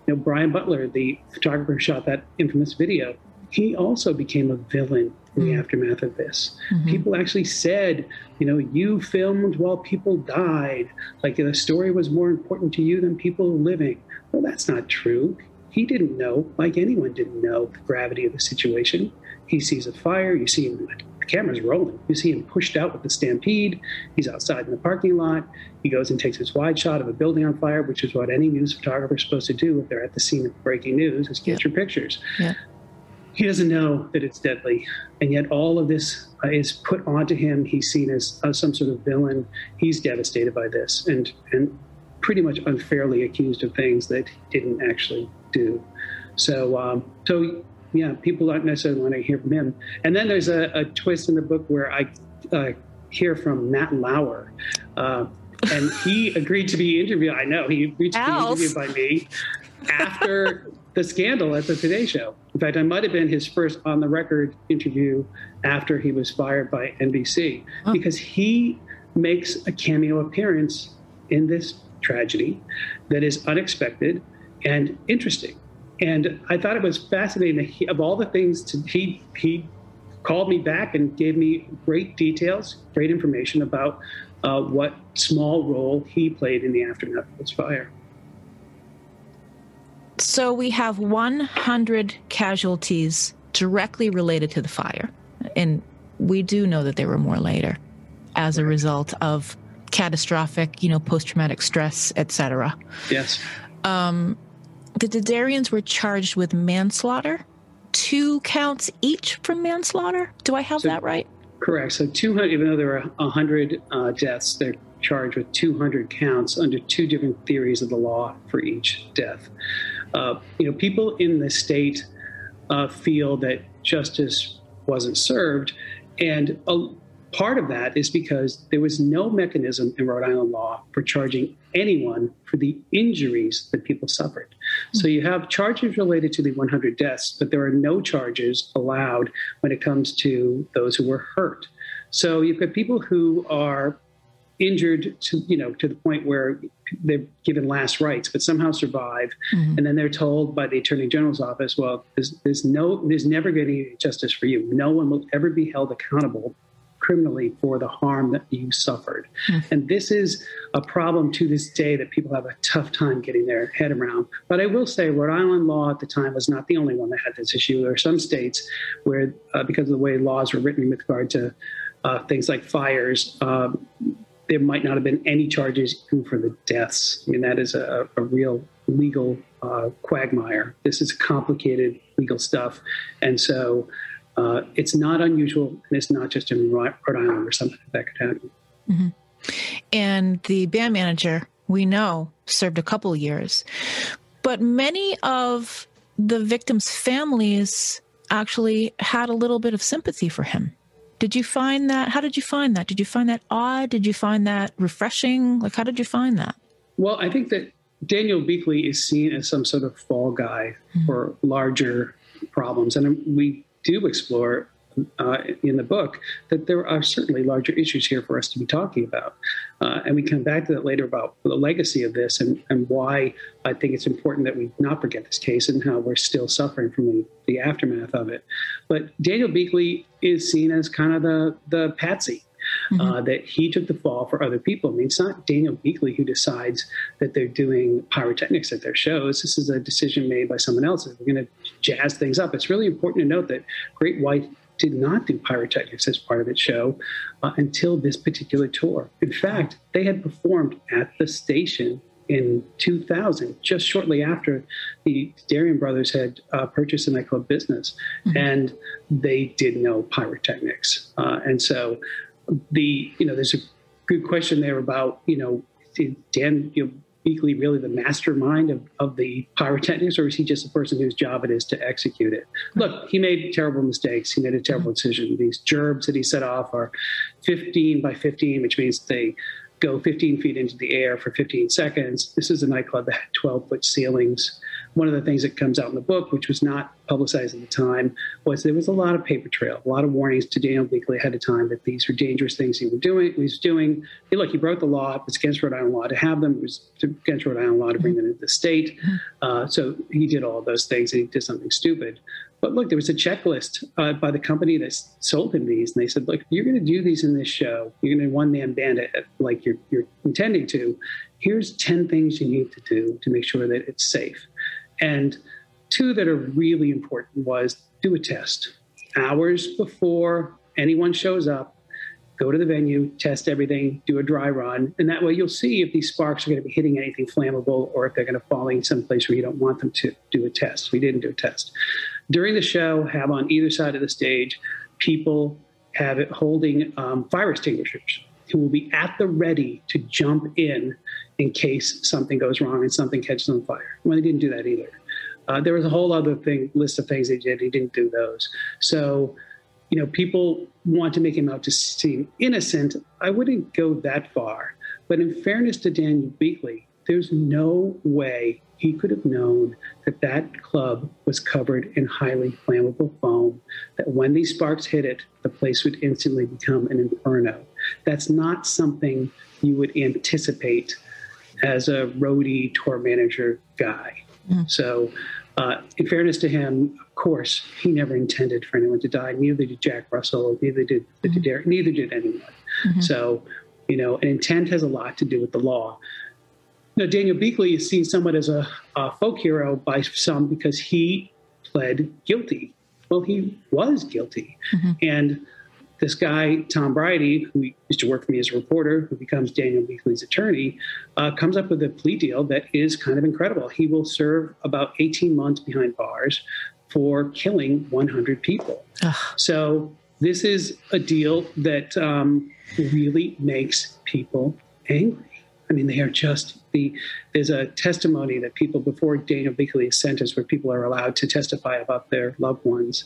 Brian Butler, the photographer who shot that infamous video, he also became a villain in the aftermath of this. People actually said, you filmed while people died. Like the story was more important to you than people living. Well, that's not true. He didn't know, like anyone didn't know, the gravity of the situation. He sees a fire. You see him, the camera's rolling. You see him pushed out with the stampede. He's outside in the parking lot. He goes and takes his wide shot of a building on fire, which is what any news photographer is supposed to do if they're at the scene of breaking news, is get your pictures. Yeah. He doesn't know that it's deadly, and yet all of this is put onto him. He's seen as some sort of villain. He's devastated by this and pretty much unfairly accused of things that he didn't actually do. So yeah, people don't necessarily want to hear from him. And then there's a twist in the book where I hear from Matt Lauer, and he agreed to be interviewed. I know he agreed to be interviewed by me after the scandal at the Today Show. In fact, I might have been his first on-the-record interview after he was fired by NBC, because he makes a cameo appearance in this tragedy that is unexpected and interesting. And I thought it was fascinating that of all the things, he called me back and gave me great details, great information about what small role he played in the aftermath of this fire.
So we have 100 casualties directly related to the fire. And we do know that there were more later as a result of catastrophic, post-traumatic stress, etc.
Yes.
The Dedarians were charged with manslaughter, 2 counts each for manslaughter. Do I have that right?
Correct. So 200, even though there were 100 deaths, they're charged with 200 counts under 2 different theories of the law for each death. People in the state feel that justice wasn't served, and part of that is because there was no mechanism in Rhode Island law for charging anyone for the injuries that people suffered. So you have charges related to the 100 deaths, but there are no charges allowed when it comes to those who were hurt. So you've got people who are injured to the point where they're given last rites, but somehow survive. Mm-hmm. And then they're told by the Attorney General's office, well, there's never going to be justice for you. No one will ever be held accountable criminally for the harm that you suffered. Mm-hmm. And this is a problem to this day that people have a tough time getting their head around. But I will say Rhode Island law at the time was not the only one that had this issue. There are some states where, because of the way laws were written with regard to things like fires, there might not have been any charges even for the deaths. I mean, that is a real legal quagmire. This is complicated legal stuff. And so it's not unusual, and it's not just in Rhode Island or something that could happen.
Mm-hmm. And the band manager, we know, served a couple years. But many of the victims' families actually had a little bit of sympathy for him. Did you find that? How did you find that? Did you find that odd? Did you find that refreshing? How did you find that?
Well, I think that Daniel Beakley is seen as some sort of fall guy for larger problems. And we do explore in the book that there are certainly larger issues here for us to be talking about. And we come back to that later about the legacy of this and why I think it's important that we not forget this case and how we're still suffering from the aftermath of it. But Daniel Beakley is seen as kind of the patsy. Mm-hmm. That he took the fall for other people. I mean, it's not Daniel Beakley who decides that they're doing pyrotechnics at their shows. This is a decision made by someone else. We're going to jazz things up. It's really important to note that Great White did not do pyrotechnics as part of its show until this particular tour. In fact, they had performed at the station in 2000, just shortly after the Dedarian brothers had purchased the nightclub business, and they did no pyrotechnics. And so there's a good question there about, is Dan Beakley really the mastermind of the pyrotechnics, or is he just a person whose job it is to execute it? Look, he made terrible mistakes. He made a terrible decision. These gerbs that he set off are 15 by 15, which means they go 15 feet into the air for 15 seconds. This is a nightclub that had 12-foot ceilings. One of the things that comes out in the book, which was not publicized at the time, was there was a lot of paper trail, a lot of warnings to Daniel Beakley ahead of time that these were dangerous things he was doing. Hey, look, he broke the law. It's against Rhode Island law to have them. It was against Rhode Island law to bring them into the state. So he did all those things, and he did something stupid. But look, there was a checklist by the company that sold him these, and they said, look, if you're going to do these in this show, you're going to one-man band it like you're intending to. Here's 10 things you need to do to make sure that it's safe. And 2 that are really important was do a test. Hours before anyone shows up, go to the venue, test everything, do a dry run. And that way you'll see if these sparks are going to be hitting anything flammable or if they're going to fall in some place where you don't want them to. Do a test. We didn't do a test. During the show, have on either side of the stage, people have it holding fire extinguishers who will be at the ready to jump in case something goes wrong and something catches on fire. Well, they didn't do that either. There was a whole other list of things they did. He didn't do those. So, people want to make him out to seem innocent. I wouldn't go that far. But in fairness to Daniel Beakley, there's no way he could have known that club was covered in highly flammable foam, that when these sparks hit it, the place would instantly become an inferno. That's not something you would anticipate as a roadie tour manager guy. So In fairness to him, of course, he never intended for anyone to die. Neither did Jack Russell. Neither did neither did anyone. Mm-hmm. So, an intent has a lot to do with the law. Daniel Beakley is seen somewhat as a folk hero by some because he pled guilty. Well, he was guilty. Mm-hmm. And this guy, Tom Bridey, who used to work for me as a reporter, who becomes Daniel Beakley's attorney, comes up with a plea deal that is kind of incredible. He will serve about 18 months behind bars for killing 100 people. Ugh. So this is a deal that really makes people angry. I mean, they are just there's a testimony that people before Daniel Beakley is sentenced where people are allowed to testify about their loved ones.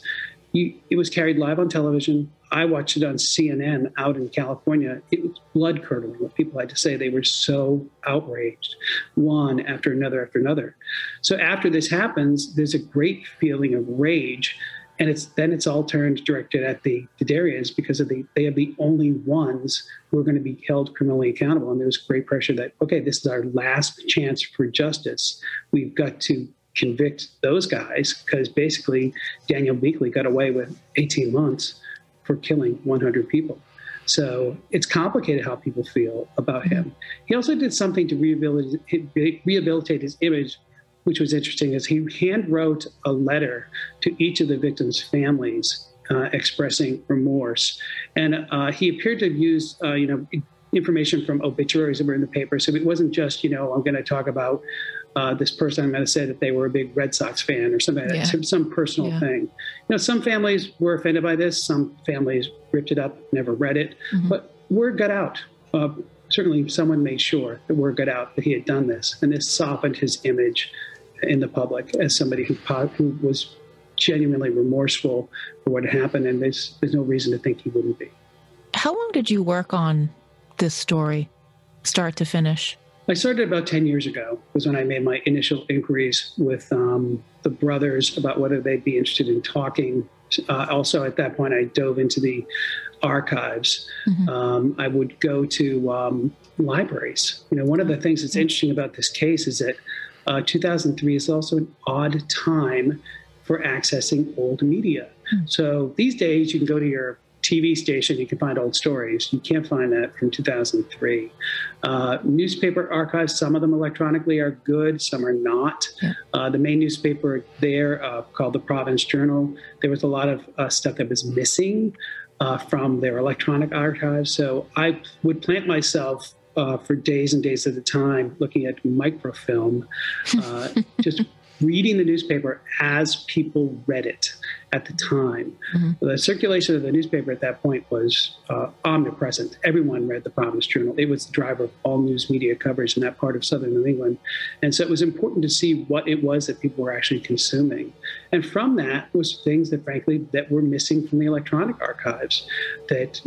It was carried live on television. I watched it on CNN out in California. It was blood-curdling what people had to say. They were so outraged, one after another after another. So after this happens, there's a great feeling of rage. And it's all directed at the Darians because they are the only ones who are going to be held criminally accountable. And there's great pressure that, okay, this is our last chance for justice. We've got to convict those guys because basically Daniel Beakley got away with 18 months for killing 100 people. So it's complicated how people feel about him. He also did something to rehabilitate his image, which was interesting, is he hand wrote a letter to each of the victims' families expressing remorse. And he appeared to have used, information from obituaries that were in the paper. So it wasn't just, I'm going to talk about this person. I'm going to say that they were a big Red Sox fan or something like that, some personal thing. Some families were offended by this. Some families ripped it up, never read it. Mm-hmm. But word got out. Certainly someone made sure that word got out that he had done this. And this softened his image in the public as somebody who was genuinely remorseful for what happened, and there's no reason to think he wouldn't be.
How long did you work on this story, start to finish?
I started about 10 years ago, was when I made my initial inquiries with the brothers about whether they'd be interested in talking. Also, at that point, I dove into the archives. Mm-hmm. I would go to libraries. One of the things that's interesting about this case is that 2003 is also an odd time for accessing old media. Mm. So these days, you can go to your TV station, you can find old stories. You can't find that from 2003. Newspaper archives, some of them electronically are good, some are not. Yeah. The main newspaper there, called the Province Journal, there was a lot of stuff that was missing from their electronic archives. So I would plant myself for days and days at a time, looking at microfilm, just reading the newspaper as people read it at the time. Mm-hmm. The circulation of the newspaper at that point was omnipresent. Everyone read the Province Journal. It was the driver of all news media coverage in that part of southern New England. And so it was important to see what it was that people were actually consuming. And from that was things that, frankly, that were missing from the electronic archives that,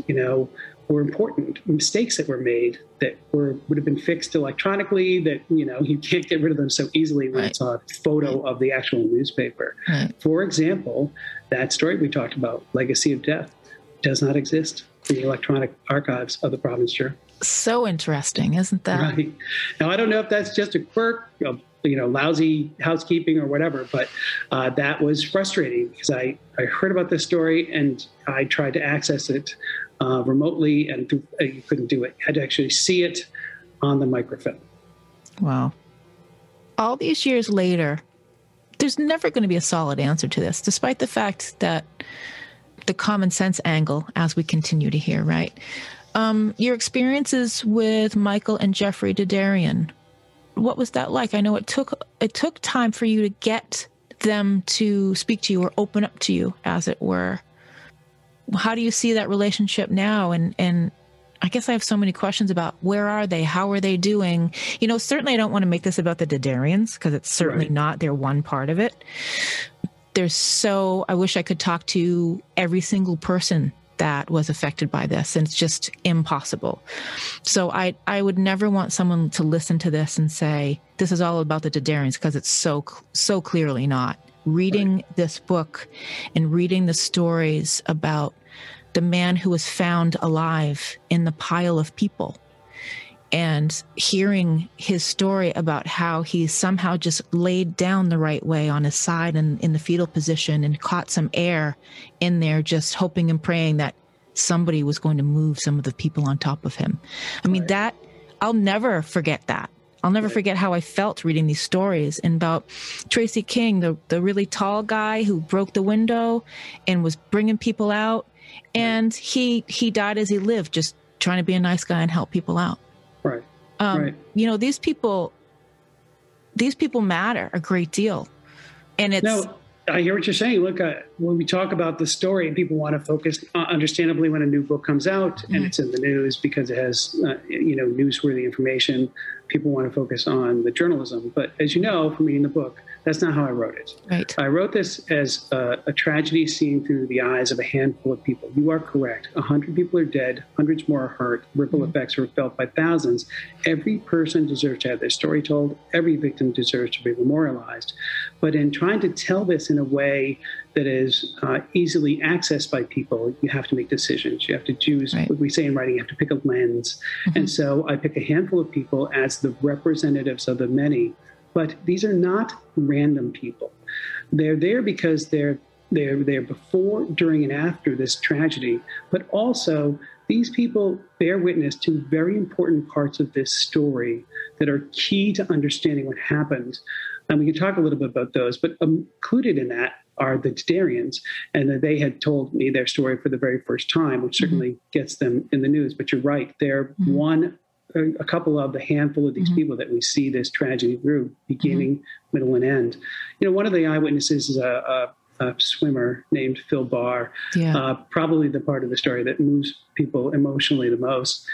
were important, mistakes that were made that would have been fixed electronically, that, you can't get rid of them so easily when it's a photo of the actual newspaper. Right. For example, that story we talked about, Legacy of Death, does not exist in the electronic archives of the Province Journal.
So interesting, isn't that?
Right. Now, I don't know if that's just a quirk of, lousy housekeeping or whatever, but that was frustrating because I heard about this story and I tried to access it remotely, and you couldn't do it. You had to actually see it on the microfilm.
Wow. All these years later, there's never going to be a solid answer to this, despite the fact that the common sense angle, as we continue to hear, right? Your experiences with Michael and Jeffrey Dedarian, what was that like? I know it took time for you to get them to speak to you or open up to you, as it were. How do you see that relationship now? And I guess I have so many questions about where are they? How are they doing? Certainly I don't want to make this about the Dedarians because it's certainly not. They're one part of it. I wish I could talk to every single person that was affected by this, and it's just impossible. So I would never want someone to listen to this and say, this is all about the Dedarians, because it's so clearly not. Reading this book and reading the stories about the man who was found alive in the pile of people, and hearing his story about how he somehow just laid down the right way on his side and in the fetal position and caught some air in there, just hoping and praying that somebody was going to move some of the people on top of him. I mean, that, I'll never forget that. I'll never forget how I felt reading these stories, and about Tracy King, the really tall guy who broke the window and was bringing people out. And he died as he lived, just trying to be a nice guy and help people out.
Right.
You know, these people matter a great deal. And it's... No,
I hear what you're saying. Look, when we talk about the story, people want to focus, understandably, when a new book comes out and it's in the news because it has, newsworthy information, people want to focus on the journalism. But as you know from reading the book, that's not how I wrote it.
Right.
I wrote this as a tragedy seen through the eyes of a handful of people. You are correct. 100 people are dead. Hundreds more are hurt. Ripple effects are felt by thousands. Every person deserves to have their story told. Every victim deserves to be memorialized. But in trying to tell this in a way that is easily accessed by people, you have to make decisions. You have to choose, what we say in writing, you have to pick a lens. And so I pick a handful of people as the representatives of the many. But these are not random people. They're there because they're there before, during, and after this tragedy. But also, these people bear witness to very important parts of this story that are key to understanding what happened. And we can talk a little bit about those, but included in that are the Didarians, and that they had told me their story for the very first time, which certainly gets them in the news. But you're right, they're a couple of the handful of these people that we see this tragedy through, beginning, middle, and end. You know, one of the eyewitnesses is a swimmer named Phil Barr, probably the part of the story that moves people emotionally the most.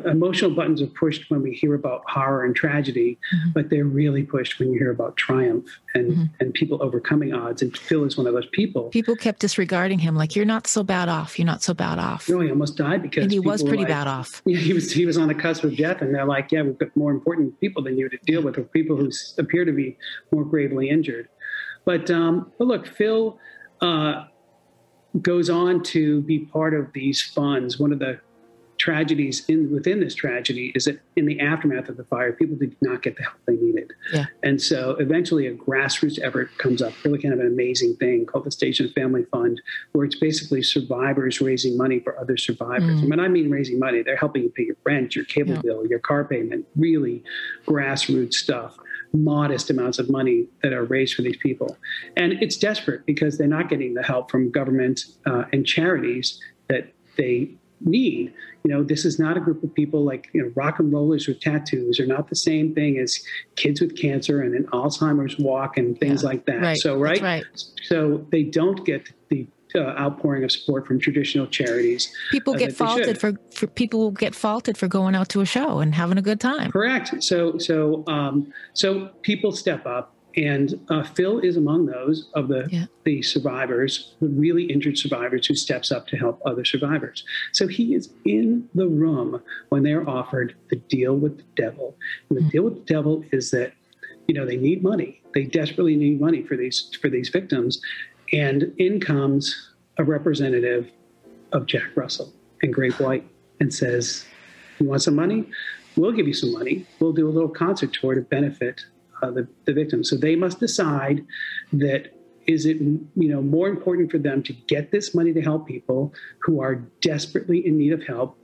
Emotional buttons are pushed when we hear about horror and tragedy, but they're really pushed when you hear about triumph and people overcoming odds. And Phil is one of those people. People
kept disregarding him, like, you're not so bad off. You're not so bad off.
No, he almost died because
and he was pretty bad off.
Yeah, he was on the cusp of death, and they're like, yeah, we've got more important people than you to deal with, or people who appear to be more gravely injured. But look, Phil goes on to be part of these funds. One of the tragedies within this tragedy is that in the aftermath of the fire, people did not get the help they needed. Yeah. And so eventually a grassroots effort comes up, really kind of an amazing thing called the Station Family Fund, where it's basically survivors raising money for other survivors. And when I mean raising money, they're helping you pay your rent, your cable bill, your car payment, really grassroots stuff. Modest amounts of money that are raised for these people. And it's desperate because they're not getting the help from government and charities that they need. You know, this is not a group of people like, rock and rollers with tattoos are not the same thing as kids with cancer and an Alzheimer's walk and things like that.
Right.
So, so they don't get the outpouring of support from traditional charities.
People get faulted for people get faulted for going out to a show and having a good time.
Correct. So people step up, and Phil is among those of the survivors, the really injured survivors, who steps up to help other survivors. So he is in the room when they're offered the deal with the devil. And the deal with the devil is that, they need money. They desperately need money for these victims. And in comes a representative of Jack Russell and Great White and says, you want some money? We'll give you some money. We'll do a little concert tour to benefit the victims. So they must decide that, is it more important for them to get this money to help people who are desperately in need of help,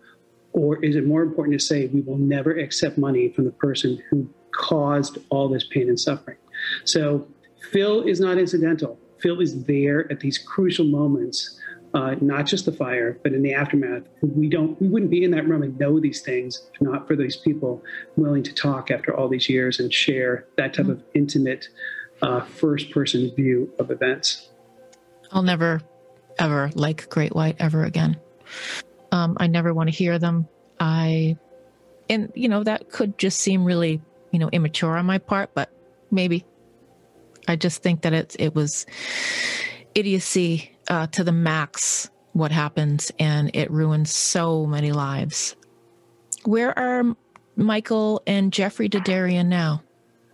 or is it more important to say, we will never accept money from the person who caused all this pain and suffering? So Phil is not incidental. Phil is there at these crucial moments, not just the fire, but in the aftermath. We wouldn't be in that room and know these things if not for these people willing to talk after all these years and share that type of intimate first-person view of events.
I'll never, ever like Great White ever again. I never want to hear them. That could just seem really, immature on my part, but maybe. I just think that it was idiocy to the max what happened, and it ruined so many lives. Where are Michael and Jeffrey Didarian now?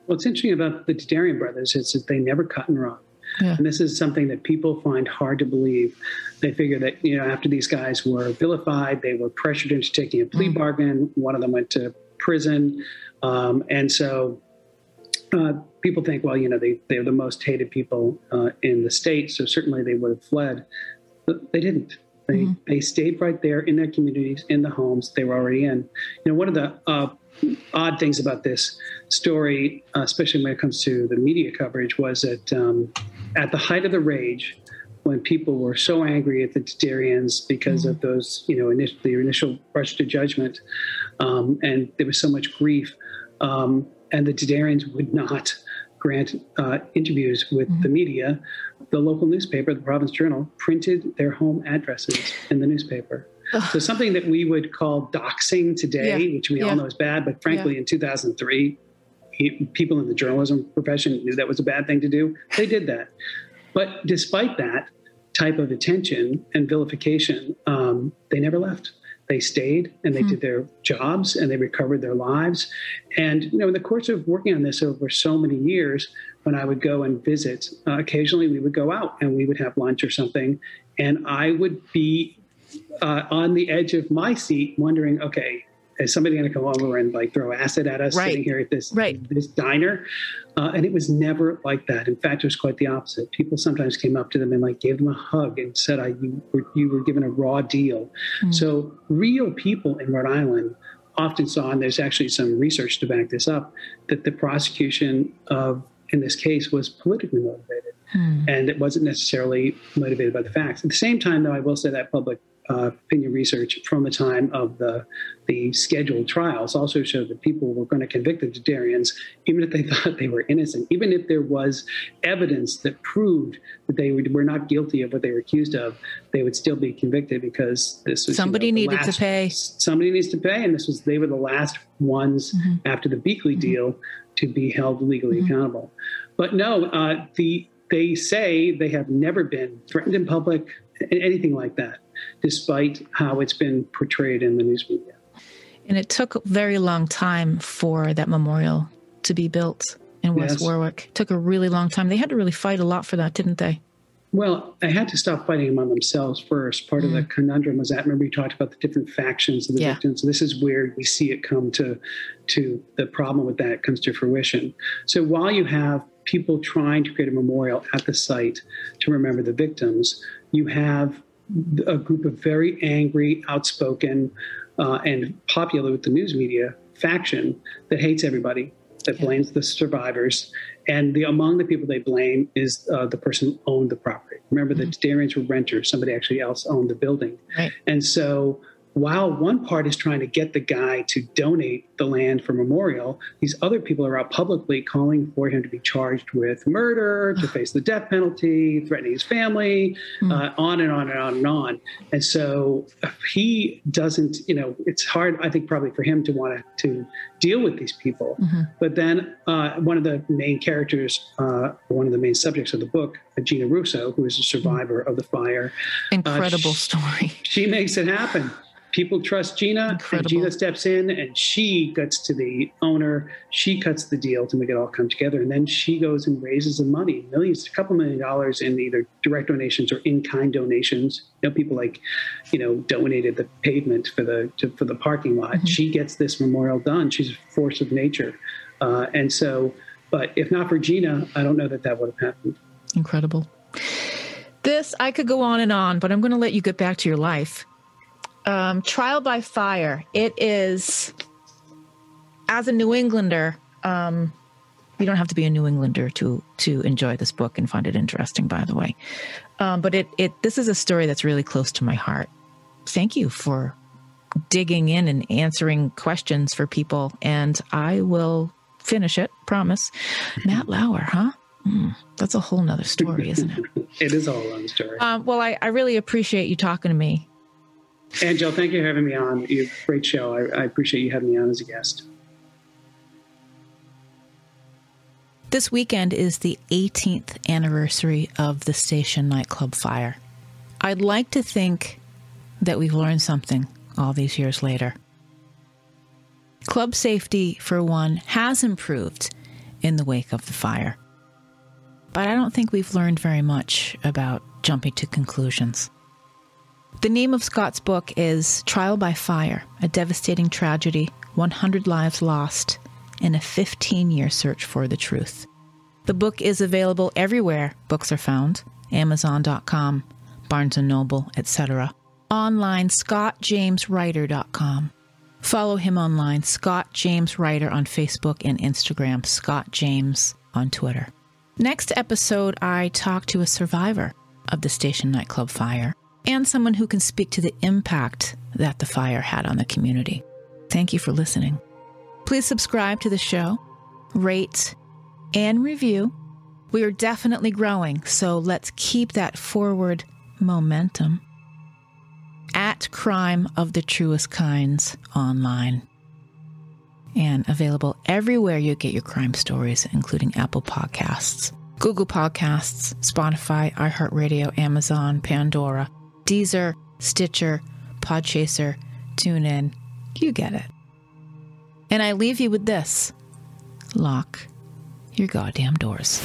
What's interesting about the Didarian brothers is that they never cut and run.
Yeah.
And this is something that people find hard to believe. They figure that, after these guys were vilified, they were pressured into taking a plea bargain. One of them went to prison. And so people think, well, they're the most hated people in the state, so certainly they would have fled. But they didn't. They stayed right there in their communities, in the homes they were already in. One of the odd things about this story, especially when it comes to the media coverage, was that at the height of the rage, when people were so angry at the Dedarians because of those, the initial rush to judgment, and there was so much grief, and the Dedarians would not grant interviews with the media, the local newspaper, the Province Journal, printed their home addresses in the newspaper. So something that we would call doxing today, which we all know is bad, but frankly, in 2003, people in the journalism profession knew that was a bad thing to do. They did that. But despite that type of attention and vilification, they never left. They stayed and they did their jobs and they recovered their lives. And, in the course of working on this over so many years, when I would go and visit, occasionally we would go out and we would have lunch or something. And I would be on the edge of my seat wondering, okay, is somebody going to come over and throw acid at us sitting here at this diner? And it was never like that. In fact, it was quite the opposite. People sometimes came up to them and gave them a hug and said, you were given a raw deal. So real people in Rhode Island often saw, and there's actually some research to back this up, that the prosecution in this case was politically motivated. And it wasn't necessarily motivated by the facts. At the same time, though, I will say that public opinion research from the time of the scheduled trials also showed that people were going to convict the Dedarians even if they thought they were innocent, even if there was evidence that proved that they were not guilty of what they were accused of, they would still be convicted because this was
somebody needed to pay. Somebody
needs to pay, and they were the last ones after the Beakley deal to be held legally accountable. But no, they say they have never been threatened in public, anything like that, despite how it's been portrayed in the news media.
And it took a very long time for that memorial to be built in West Warwick. It took a really long time. They had to really fight a lot for that, didn't they?
Well, they had to stop fighting among themselves first. Part of the conundrum was that, remember you talked about the different factions of the victims. So this is where we see it come to the problem with that comes to fruition. So while you have people trying to create a memorial at the site to remember the victims, you have a group of very angry, outspoken, and popular with the news media faction that hates everybody, that blames the survivors. And among the people they blame is the person who owned the property. Remember, the Dedarians were renters. Somebody actually else owned the building. Right. And so while one part is trying to get the guy to donate the land for memorial, these other people are out publicly calling for him to be charged with murder, to face the death penalty, threatening his family, on and on and on and on. And so he doesn't, it's hard, I think, probably for him to want to deal with these people. But then one of the main characters, one of the main subjects of the book, Gina Russo, who is a survivor of the fire.
Incredible story.
She makes it happen. People trust Gina, and Gina steps in, and she gets to the owner. She cuts the deal to make it all come together, and then she goes and raises the money, millions, a couple $1 million in either direct donations or in-kind donations. People donated the pavement for the parking lot. She gets this memorial done. She's a force of nature, and so. But if not for Gina, I don't know that would have happened.
Incredible. I could go on and on, but I'm going to let you get back to your life. Trial by Fire. It is, as a New Englander, you don't have to be a New Englander to enjoy this book and find it interesting, by the way. But this is a story that's really close to my heart. Thank you for digging in and answering questions for people, and I will finish it, promise. Matt Lauer, huh? That's a whole nother story, isn't it?
It is a whole other story.
Well, I really appreciate you talking to me.
Anngelle, thank you for having me on. You have a great show. I appreciate you having me on as a guest.
This weekend is the 18th anniversary of the station nightclub fire. I'd like to think that we've learned something all these years later. Club safety, for one, has improved in the wake of the fire. but I don't think we've learned very much about jumping to conclusions. The name of Scott's book is Trial by Fire, a Devastating Tragedy, 100 Lives Lost, and a 15-year search for the truth. The book is available everywhere books are found, Amazon.com, Barnes & Noble, etc. Online, ScottJamesWriter.com. Follow him online, Scott James Writer on Facebook and Instagram, Scott James on Twitter. Next episode, I talk to a survivor of the station nightclub fire and someone who can speak to the impact that the fire had on the community. Thank you for listening. Please subscribe to the show, rate, and review. We are definitely growing, so let's keep that forward momentum. At Crime of the Truest Kinds online. And available everywhere you get your crime stories, including Apple Podcasts, Google Podcasts, Spotify, iHeartRadio, Amazon, Pandora, Deezer, Stitcher, Podchaser, TuneIn. You get it. And I leave you with this. Lock your goddamn doors.